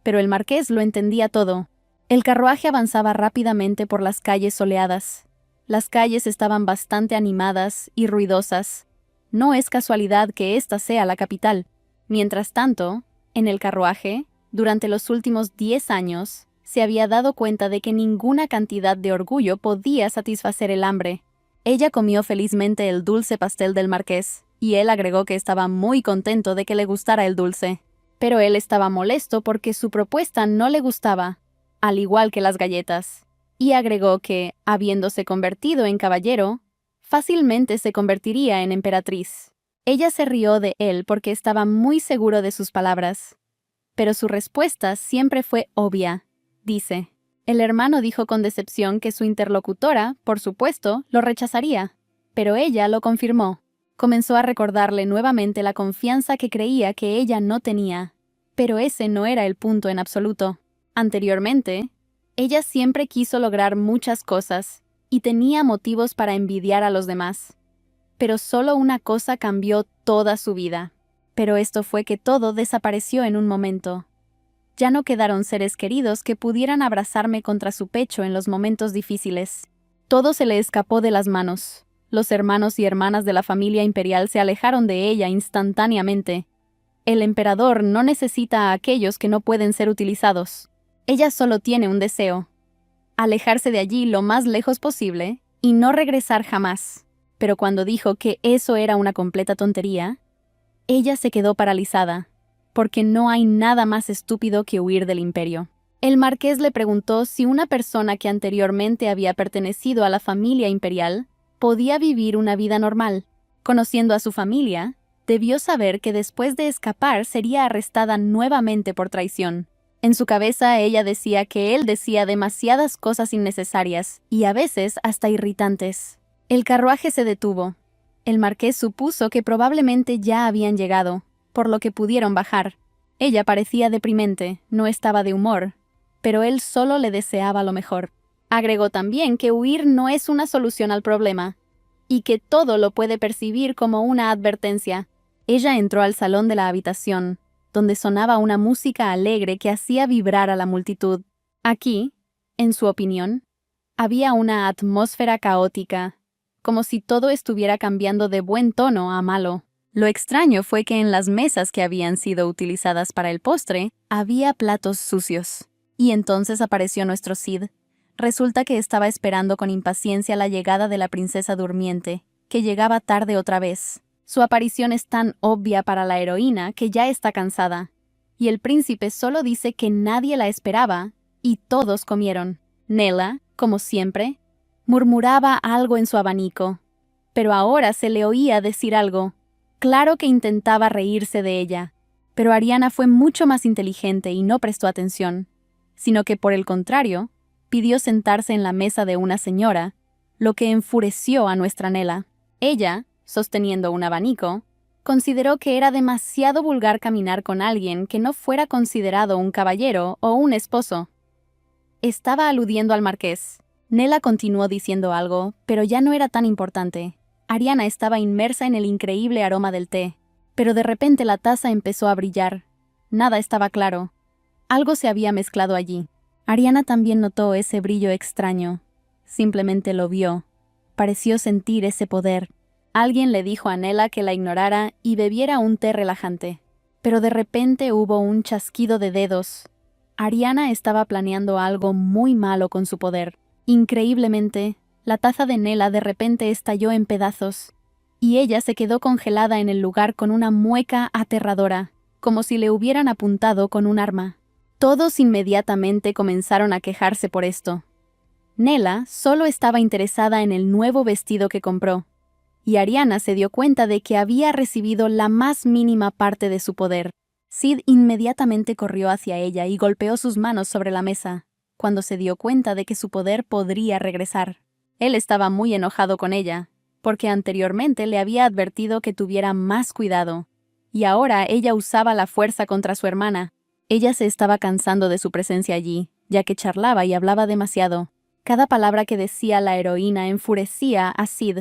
Pero el marqués lo entendía todo. El carruaje avanzaba rápidamente por las calles soleadas. Las calles estaban bastante animadas y ruidosas. No es casualidad que esta sea la capital. Mientras tanto, en el carruaje, durante los últimos 10 años, se había dado cuenta de que ninguna cantidad de orgullo podía satisfacer el hambre. Ella comió felizmente el dulce pastel del marqués, y él agregó que estaba muy contento de que le gustara el dulce. Pero él estaba molesto porque su propuesta no le gustaba, al igual que las galletas, y agregó que, habiéndose convertido en caballero, fácilmente se convertiría en emperatriz. Ella se rió de él porque estaba muy seguro de sus palabras. Pero su respuesta siempre fue obvia. Dice, el hermano dijo con decepción que su interlocutora, por supuesto, lo rechazaría. Pero ella lo confirmó. Comenzó a recordarle nuevamente la confianza que creía que ella no tenía. Pero ese no era el punto en absoluto. Anteriormente, ella siempre quiso lograr muchas cosas, y tenía motivos para envidiar a los demás. Pero solo una cosa cambió toda su vida. Pero esto fue que todo desapareció en un momento. Ya no quedaron seres queridos que pudieran abrazarme contra su pecho en los momentos difíciles. Todo se le escapó de las manos. Los hermanos y hermanas de la familia imperial se alejaron de ella instantáneamente. El emperador no necesita a aquellos que no pueden ser utilizados. Ella solo tiene un deseo: alejarse de allí lo más lejos posible y no regresar jamás. Pero cuando dijo que eso era una completa tontería, ella se quedó paralizada, porque no hay nada más estúpido que huir del imperio. El marqués le preguntó si una persona que anteriormente había pertenecido a la familia imperial podía vivir una vida normal. Conociendo a su familia, debió saber que después de escapar sería arrestada nuevamente por traición. En su cabeza ella decía que él decía demasiadas cosas innecesarias y a veces hasta irritantes. El carruaje se detuvo. El marqués supuso que probablemente ya habían llegado, por lo que pudieron bajar. Ella parecía deprimente, no estaba de humor, pero él solo le deseaba lo mejor. Agregó también que huir no es una solución al problema, y que todo lo puede percibir como una advertencia. Ella entró al salón de la habitación, donde sonaba una música alegre que hacía vibrar a la multitud. Aquí, en su opinión, había una atmósfera caótica, como si todo estuviera cambiando de buen tono a malo. Lo extraño fue que en las mesas que habían sido utilizadas para el postre, había platos sucios. Y entonces apareció nuestro Cid, Resulta que estaba esperando con impaciencia la llegada de la princesa durmiente, que llegaba tarde otra vez. Su aparición es tan obvia para la heroína que ya está cansada. Y el príncipe solo dice que nadie la esperaba, y todos comieron. Nella, como siempre, murmuraba algo en su abanico, pero ahora se le oía decir algo. Claro que intentaba reírse de ella, pero Ariana fue mucho más inteligente y no prestó atención, sino que por el contrario, pidió sentarse en la mesa de una señora, lo que enfureció a nuestra Nella. Ella, sosteniendo un abanico, consideró que era demasiado vulgar caminar con alguien que no fuera considerado un caballero o un esposo. Estaba aludiendo al marqués. Nella continuó diciendo algo, pero ya no era tan importante. Ariana estaba inmersa en el increíble aroma del té, pero de repente la taza empezó a brillar. Nada estaba claro. Algo se había mezclado allí. Ariana también notó ese brillo extraño. Simplemente lo vio. Pareció sentir ese poder. Alguien le dijo a Nella que la ignorara y bebiera un té relajante. Pero de repente hubo un chasquido de dedos. Ariana estaba planeando algo muy malo con su poder. Increíblemente, la taza de Nella de repente estalló en pedazos, y ella se quedó congelada en el lugar con una mueca aterradora, como si le hubieran apuntado con un arma. Todos inmediatamente comenzaron a quejarse por esto. Nella solo estaba interesada en el nuevo vestido que compró, y Ariana se dio cuenta de que había recibido la más mínima parte de su poder. Sid inmediatamente corrió hacia ella y golpeó sus manos sobre la mesa, cuando se dio cuenta de que su poder podría regresar. Él estaba muy enojado con ella, porque anteriormente le había advertido que tuviera más cuidado, y ahora ella usaba la fuerza contra su hermana. Ella se estaba cansando de su presencia allí, ya que charlaba y hablaba demasiado. Cada palabra que decía la heroína enfurecía a Sid,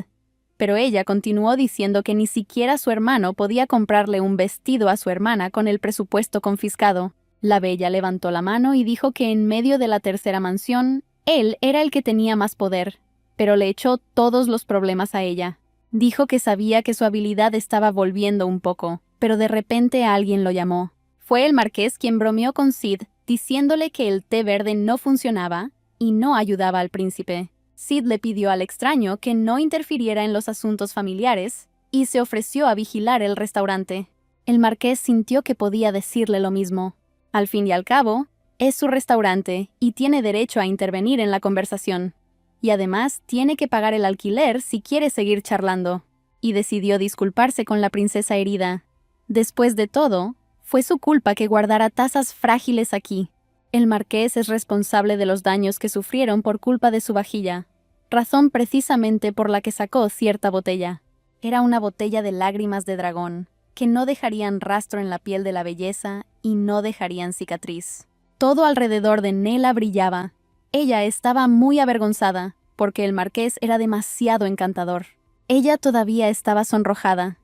pero ella continuó diciendo que ni siquiera su hermano podía comprarle un vestido a su hermana con el presupuesto confiscado. La bella levantó la mano y dijo que en medio de la tercera mansión, él era el que tenía más poder, pero le echó todos los problemas a ella. Dijo que sabía que su habilidad estaba volviendo un poco, pero de repente alguien lo llamó. Fue el marqués quien bromeó con Sid, diciéndole que el té verde no funcionaba y no ayudaba al príncipe. Sid le pidió al extraño que no interfiriera en los asuntos familiares y se ofreció a vigilar el restaurante. El marqués sintió que podía decirle lo mismo. Al fin y al cabo, es su restaurante y tiene derecho a intervenir en la conversación. Y además tiene que pagar el alquiler si quiere seguir charlando. Y decidió disculparse con la princesa herida. Después de todo, fue su culpa que guardara tazas frágiles aquí. El marqués es responsable de los daños que sufrieron por culpa de su vajilla, razón precisamente por la que sacó cierta botella. Era una botella de lágrimas de dragón, que no dejarían rastro en la piel de la belleza y no dejarían cicatriz. Todo alrededor de Nella brillaba. Ella estaba muy avergonzada, porque el marqués era demasiado encantador. Ella todavía estaba sonrojada,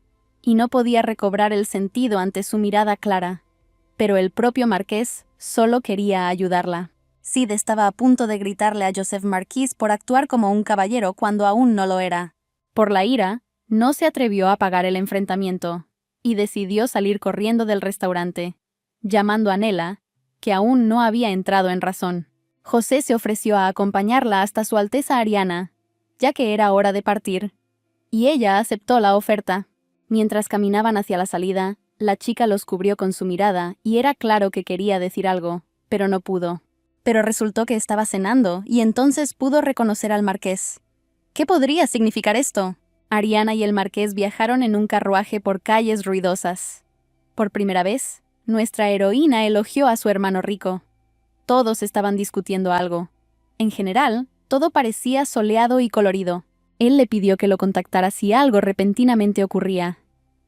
y no podía recobrar el sentido ante su mirada clara. Pero el propio marqués solo quería ayudarla. Sid estaba a punto de gritarle a Joseph Marquis por actuar como un caballero cuando aún no lo era. Por la ira, no se atrevió a pagar el enfrentamiento, y decidió salir corriendo del restaurante, llamando a Nella, que aún no había entrado en razón. José se ofreció a acompañarla hasta Su Alteza Ariana, ya que era hora de partir, y ella aceptó la oferta. Mientras caminaban hacia la salida, la chica los cubrió con su mirada y era claro que quería decir algo, pero no pudo. Pero resultó que estaba cenando y entonces pudo reconocer al marqués. ¿Qué podría significar esto? Ariana y el marqués viajaron en un carruaje por calles ruidosas. Por primera vez, nuestra heroína elogió a su hermano rico. Todos estaban discutiendo algo. En general, todo parecía soleado y colorido. Él le pidió que lo contactara si algo repentinamente ocurría,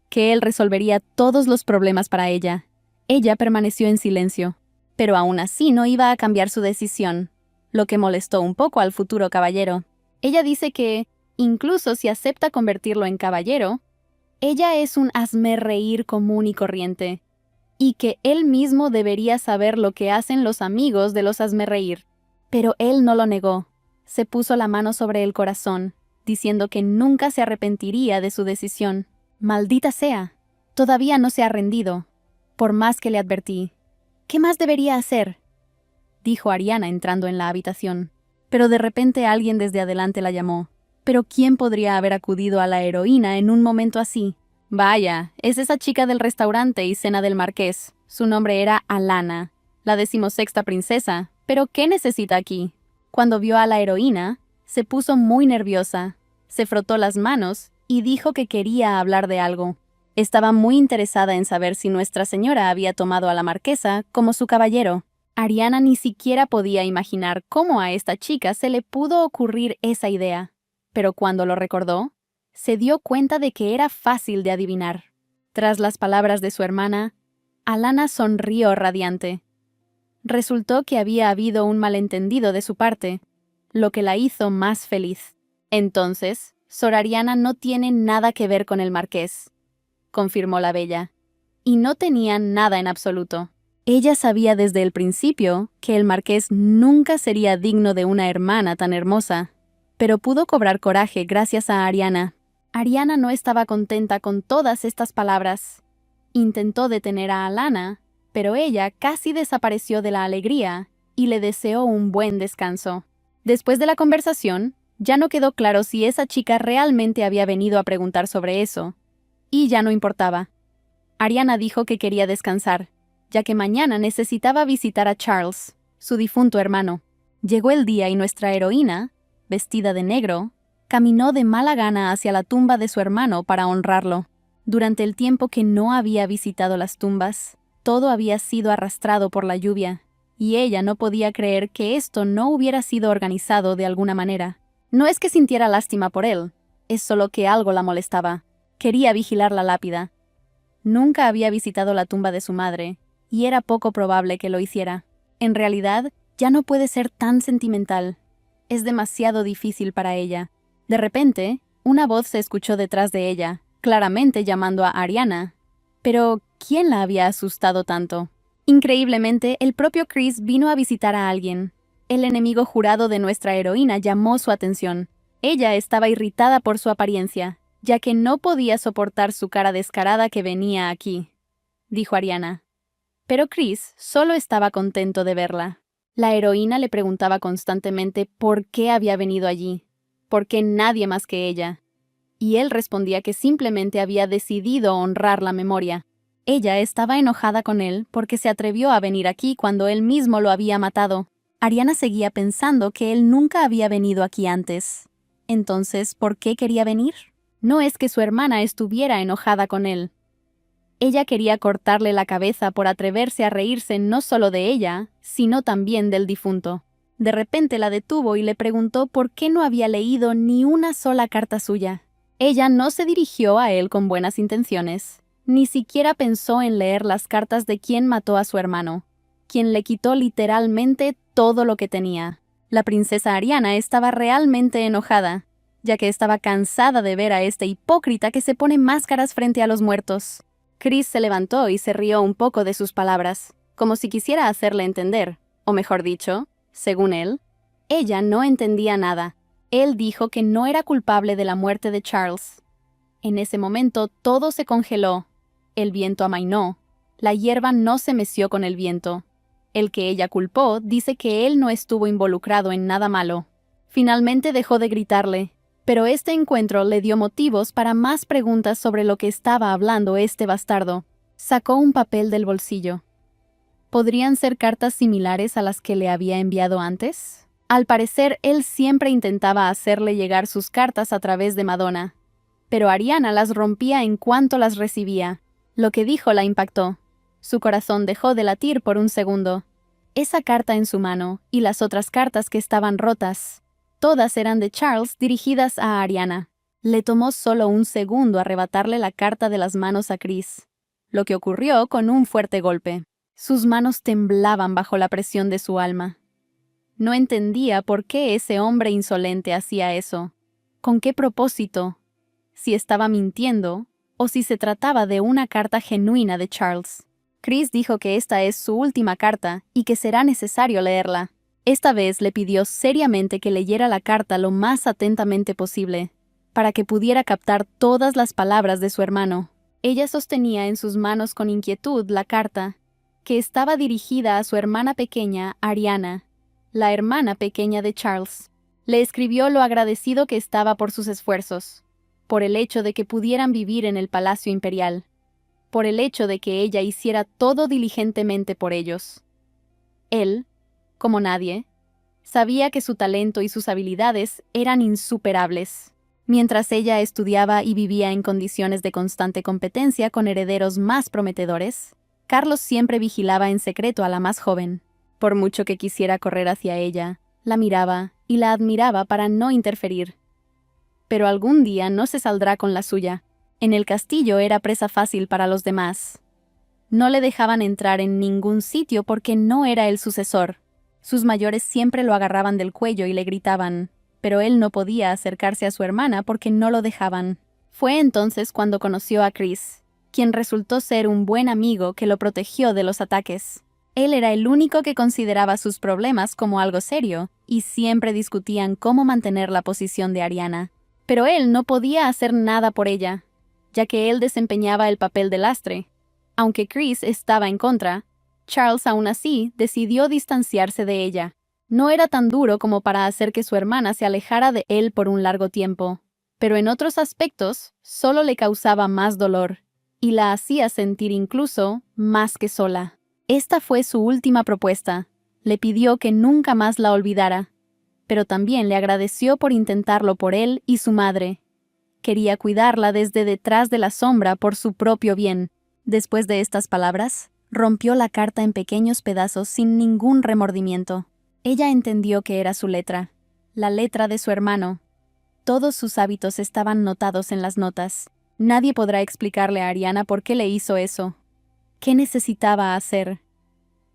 que él resolvería todos los problemas para ella. Ella permaneció en silencio, pero aún así no iba a cambiar su decisión, lo que molestó un poco al futuro caballero. Ella dice que, incluso si acepta convertirlo en caballero, ella es un hazmerreír común y corriente, y que él mismo debería saber lo que hacen los amigos de los hazmerreír. Pero él no lo negó. Se puso la mano sobre el corazón, diciendo que nunca se arrepentiría de su decisión. Maldita sea, todavía no se ha rendido, por más que le advertí. ¿Qué más debería hacer?, dijo Ariana entrando en la habitación. pero de repente alguien desde adelante la llamó. ¿Pero quién podría haber acudido a la heroína en un momento así? Vaya, es esa chica del restaurante y cena del marqués. Su nombre era Alana, la 16ª princesa. ¿Pero qué necesita aquí? Cuando vio a la heroína, se puso muy nerviosa, se frotó las manos y dijo que quería hablar de algo. Estaba muy interesada en saber si Nuestra Señora había tomado a la marquesa como su caballero. Ariana ni siquiera podía imaginar cómo a esta chica se le pudo ocurrir esa idea, pero cuando lo recordó, se dio cuenta de que era fácil de adivinar. Tras las palabras de su hermana, Alana sonrió radiante. Resultó que había habido un malentendido de su parte, lo que la hizo más feliz. Entonces, Sor Ariana no tiene nada que ver con el marqués, confirmó la bella. Y no tenía nada en absoluto. Ella sabía desde el principio que el marqués nunca sería digno de una hermana tan hermosa, pero pudo cobrar coraje gracias a Ariana. Ariana no estaba contenta con todas estas palabras. Intentó detener a Alana, pero ella casi desapareció de la alegría y le deseó un buen descanso. Después de la conversación, ya no quedó claro si esa chica realmente había venido a preguntar sobre eso, y ya no importaba. Ariana dijo que quería descansar, ya que mañana necesitaba visitar a Charles, su difunto hermano. Llegó el día y nuestra heroína, vestida de negro, caminó de mala gana hacia la tumba de su hermano para honrarlo. Durante el tiempo que no había visitado las tumbas, todo había sido arrastrado por la lluvia, y ella no podía creer que esto no hubiera sido organizado de alguna manera. No es que sintiera lástima por él, es solo que algo la molestaba. Quería vigilar la lápida. Nunca había visitado la tumba de su madre, y era poco probable que lo hiciera. En realidad, ya no puede ser tan sentimental. Es demasiado difícil para ella. De repente, una voz se escuchó detrás de ella, claramente llamando a Ariana. Pero, ¿quién la había asustado tanto? Increíblemente, el propio Chris vino a visitar a alguien. El enemigo jurado de nuestra heroína llamó su atención. Ella estaba irritada por su apariencia, ya que no podía soportar su cara descarada que venía aquí, dijo Ariana. Pero Chris solo estaba contento de verla. La heroína le preguntaba constantemente por qué había venido allí, por qué nadie más que ella. Y él respondía que simplemente había decidido honrar la memoria. Ella estaba enojada con él porque se atrevió a venir aquí cuando él mismo lo había matado. Ariana seguía pensando que él nunca había venido aquí antes. Entonces, ¿por qué quería venir? No es que su hermana estuviera enojada con él. Ella quería cortarle la cabeza por atreverse a reírse no solo de ella, sino también del difunto. De repente la detuvo y le preguntó por qué no había leído ni una sola carta suya. Ella no se dirigió a él con buenas intenciones. Ni siquiera pensó en leer las cartas de quien mató a su hermano, quien le quitó literalmente todo lo que tenía. La princesa Ariana estaba realmente enojada, ya que estaba cansada de ver a este hipócrita que se pone máscaras frente a los muertos. Chris se levantó y se rió un poco de sus palabras, como si quisiera hacerle entender, o mejor dicho, según él, ella no entendía nada. Él dijo que no era culpable de la muerte de Charles. En ese momento todo se congeló. El viento amainó. La hierba no se meció con el viento. El que ella culpó dice que él no estuvo involucrado en nada malo. Finalmente dejó de gritarle, pero este encuentro le dio motivos para más preguntas sobre lo que estaba hablando este bastardo. Sacó un papel del bolsillo. ¿Podrían ser cartas similares a las que le había enviado antes? Al parecer, él siempre intentaba hacerle llegar sus cartas a través de Madonna, pero Ariana las rompía en cuanto las recibía. Lo que dijo la impactó. Su corazón dejó de latir por un segundo. Esa carta en su mano y las otras cartas que estaban rotas, todas eran de Charles dirigidas a Ariana. Le tomó solo un segundo arrebatarle la carta de las manos a Chris, lo que ocurrió con un fuerte golpe. Sus manos temblaban bajo la presión de su alma. No entendía por qué ese hombre insolente hacía eso. ¿Con qué propósito? Si estaba mintiendo o si se trataba de una carta genuina de Charles. Chris dijo que esta es su última carta y que será necesario leerla. Esta vez le pidió seriamente que leyera la carta lo más atentamente posible, para que pudiera captar todas las palabras de su hermano. Ella sostenía en sus manos con inquietud la carta, que estaba dirigida a su hermana pequeña, Ariana, la hermana pequeña de Charles. Le escribió lo agradecido que estaba por sus esfuerzos, por el hecho de que pudieran vivir en el palacio imperial, por el hecho de que ella hiciera todo diligentemente por ellos. Él, como nadie, sabía que su talento y sus habilidades eran insuperables. Mientras ella estudiaba y vivía en condiciones de constante competencia con herederos más prometedores, Carlos siempre vigilaba en secreto a la más joven. Por mucho que quisiera correr hacia ella, la miraba y la admiraba para no interferir. Pero algún día no se saldrá con la suya. En el castillo era presa fácil para los demás. No le dejaban entrar en ningún sitio porque no era el sucesor. Sus mayores siempre lo agarraban del cuello y le gritaban, pero él no podía acercarse a su hermana porque no lo dejaban. Fue entonces cuando conoció a Chris, quien resultó ser un buen amigo que lo protegió de los ataques. Él era el único que consideraba sus problemas como algo serio, y siempre discutían cómo mantener la posición de Ariana. Pero él no podía hacer nada por ella, ya que él desempeñaba el papel de lastre. Aunque Chris estaba en contra, Charles aún así decidió distanciarse de ella. No era tan duro como para hacer que su hermana se alejara de él por un largo tiempo, pero en otros aspectos solo le causaba más dolor, y la hacía sentir incluso más que sola. Esta fue su última propuesta. Le pidió que nunca más la olvidara, pero también le agradeció por intentarlo por él y su madre. Quería cuidarla desde detrás de la sombra por su propio bien. Después de estas palabras, rompió la carta en pequeños pedazos sin ningún remordimiento. Ella entendió que era su letra, la letra de su hermano. Todos sus hábitos estaban notados en las notas. Nadie podrá explicarle a Ariana por qué le hizo eso. ¿Qué necesitaba hacer?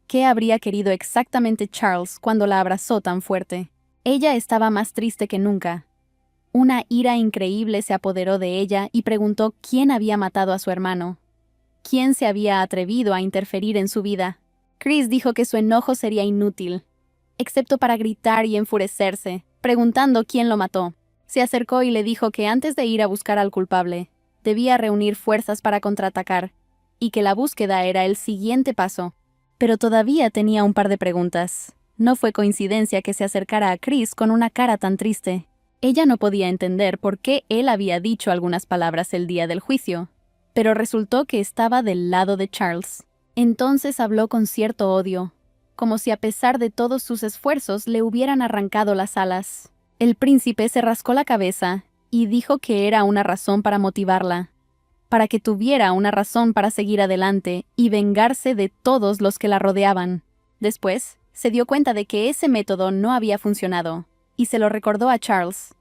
¿Qué habría querido exactamente Charles cuando la abrazó tan fuerte? Ella estaba más triste que nunca. Una ira increíble se apoderó de ella y preguntó quién había matado a su hermano. ¿Quién se había atrevido a interferir en su vida? Chris dijo que su enojo sería inútil, excepto para gritar y enfurecerse, preguntando quién lo mató. Se acercó y le dijo que antes de ir a buscar al culpable, debía reunir fuerzas para contraatacar, y que la búsqueda era el siguiente paso. Pero todavía tenía un par de preguntas. No fue coincidencia que se acercara a Chris con una cara tan triste. Ella no podía entender por qué él había dicho algunas palabras el día del juicio, pero resultó que estaba del lado de Charles. Entonces habló con cierto odio, como si a pesar de todos sus esfuerzos le hubieran arrancado las alas. El príncipe se rascó la cabeza y dijo que era una razón para motivarla, para que tuviera una razón para seguir adelante y vengarse de todos los que la rodeaban. Después, se dio cuenta de que ese método no había funcionado, y se lo recordó a Charles,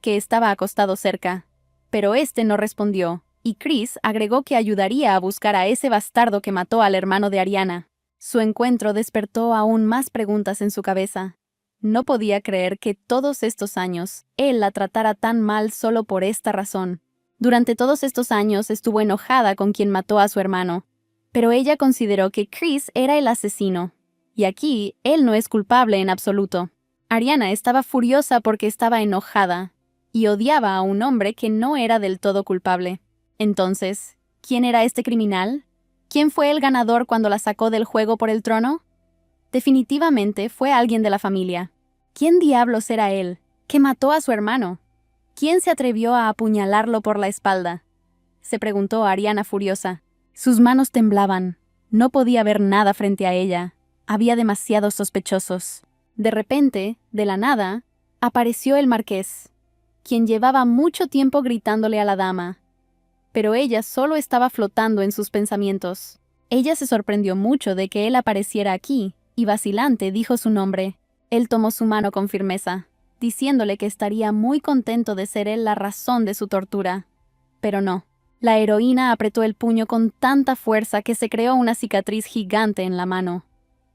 que estaba acostado cerca, pero este no respondió, y Chris agregó que ayudaría a buscar a ese bastardo que mató al hermano de Ariana. Su encuentro despertó aún más preguntas en su cabeza. No podía creer que todos estos años él la tratara tan mal solo por esta razón. Durante todos estos años estuvo enojada con quien mató a su hermano, pero ella consideró que Chris era el asesino, y aquí él no es culpable en absoluto. Ariana estaba furiosa porque estaba enojada, y odiaba a un hombre que no era del todo culpable. Entonces, ¿quién era este criminal? ¿Quién fue el ganador cuando la sacó del juego por el trono? Definitivamente fue alguien de la familia. ¿Quién diablos era él, que mató a su hermano? ¿Quién se atrevió a apuñalarlo por la espalda? Se preguntó Ariana furiosa. Sus manos temblaban. No podía ver nada frente a ella. Había demasiados sospechosos. De repente, de la nada, apareció el marqués, quien llevaba mucho tiempo gritándole a la dama. Pero ella solo estaba flotando en sus pensamientos. Ella se sorprendió mucho de que él apareciera aquí, y vacilante dijo su nombre. Él tomó su mano con firmeza, diciéndole que estaría muy contento de ser él la razón de su tortura. Pero no. La heroína apretó el puño con tanta fuerza que se creó una cicatriz gigante en la mano,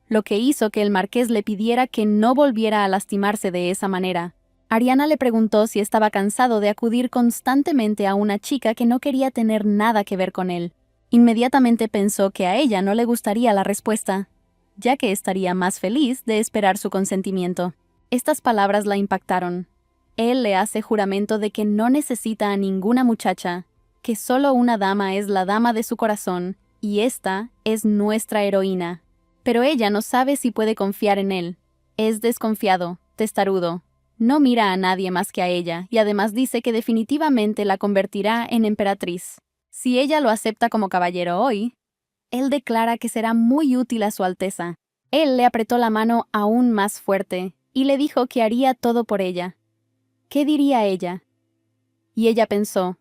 lo que hizo que el marqués le pidiera que no volviera a lastimarse de esa manera. Ariana le preguntó si estaba cansado de acudir constantemente a una chica que no quería tener nada que ver con él. Inmediatamente pensó que a ella no le gustaría la respuesta, ya que estaría más feliz de esperar su consentimiento. Estas palabras la impactaron. Él le hace juramento de que no necesita a ninguna muchacha, que solo una dama es la dama de su corazón, y esta es nuestra heroína. Pero ella no sabe si puede confiar en él. Es desconfiado, testarudo. No mira a nadie más que a ella, y además dice que definitivamente la convertirá en emperatriz. Si ella lo acepta como caballero hoy, él declara que será muy útil a su Alteza. Él le apretó la mano aún más fuerte y le dijo que haría todo por ella. ¿Qué diría ella? Y ella pensó,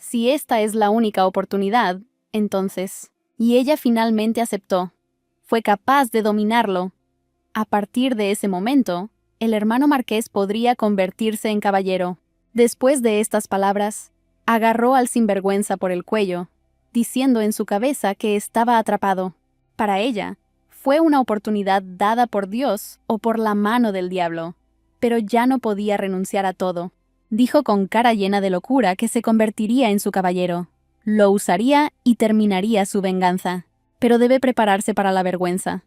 si esta es la única oportunidad, entonces. Y ella finalmente aceptó. Fue capaz de dominarlo. A partir de ese momento, el hermano marqués podría convertirse en caballero. Después de estas palabras, agarró al sinvergüenza por el cuello, diciendo en su cabeza que estaba atrapado. Para ella, fue una oportunidad dada por Dios o por la mano del diablo, pero ya no podía renunciar a todo. Dijo con cara llena de locura que se convertiría en su caballero. Lo usaría y terminaría su venganza. Pero debe prepararse para la vergüenza.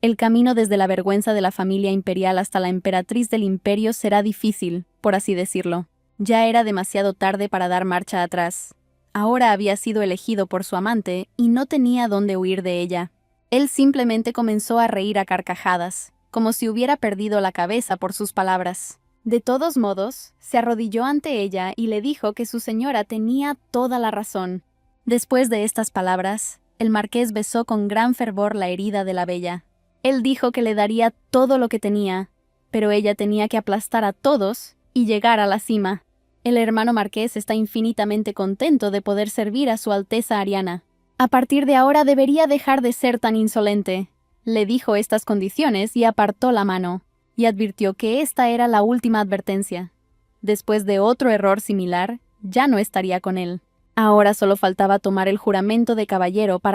El camino desde la vergüenza de la familia imperial hasta la emperatriz del imperio será difícil, por así decirlo. Ya era demasiado tarde para dar marcha atrás. Ahora había sido elegido por su amante y no tenía dónde huir de ella. Él simplemente comenzó a reír a carcajadas, como si hubiera perdido la cabeza por sus palabras. De todos modos, se arrodilló ante ella y le dijo que su señora tenía toda la razón. Después de estas palabras, el marqués besó con gran fervor la herida de la bella. Él dijo que le daría todo lo que tenía, pero ella tenía que aplastar a todos y llegar a la cima. El hermano marqués está infinitamente contento de poder servir a su Alteza Ariana. A partir de ahora debería dejar de ser tan insolente. Le dijo estas condiciones y apartó la mano, y advirtió que esta era la última advertencia. Después de otro error similar, ya no estaría con él. Ahora solo faltaba tomar el juramento de caballero para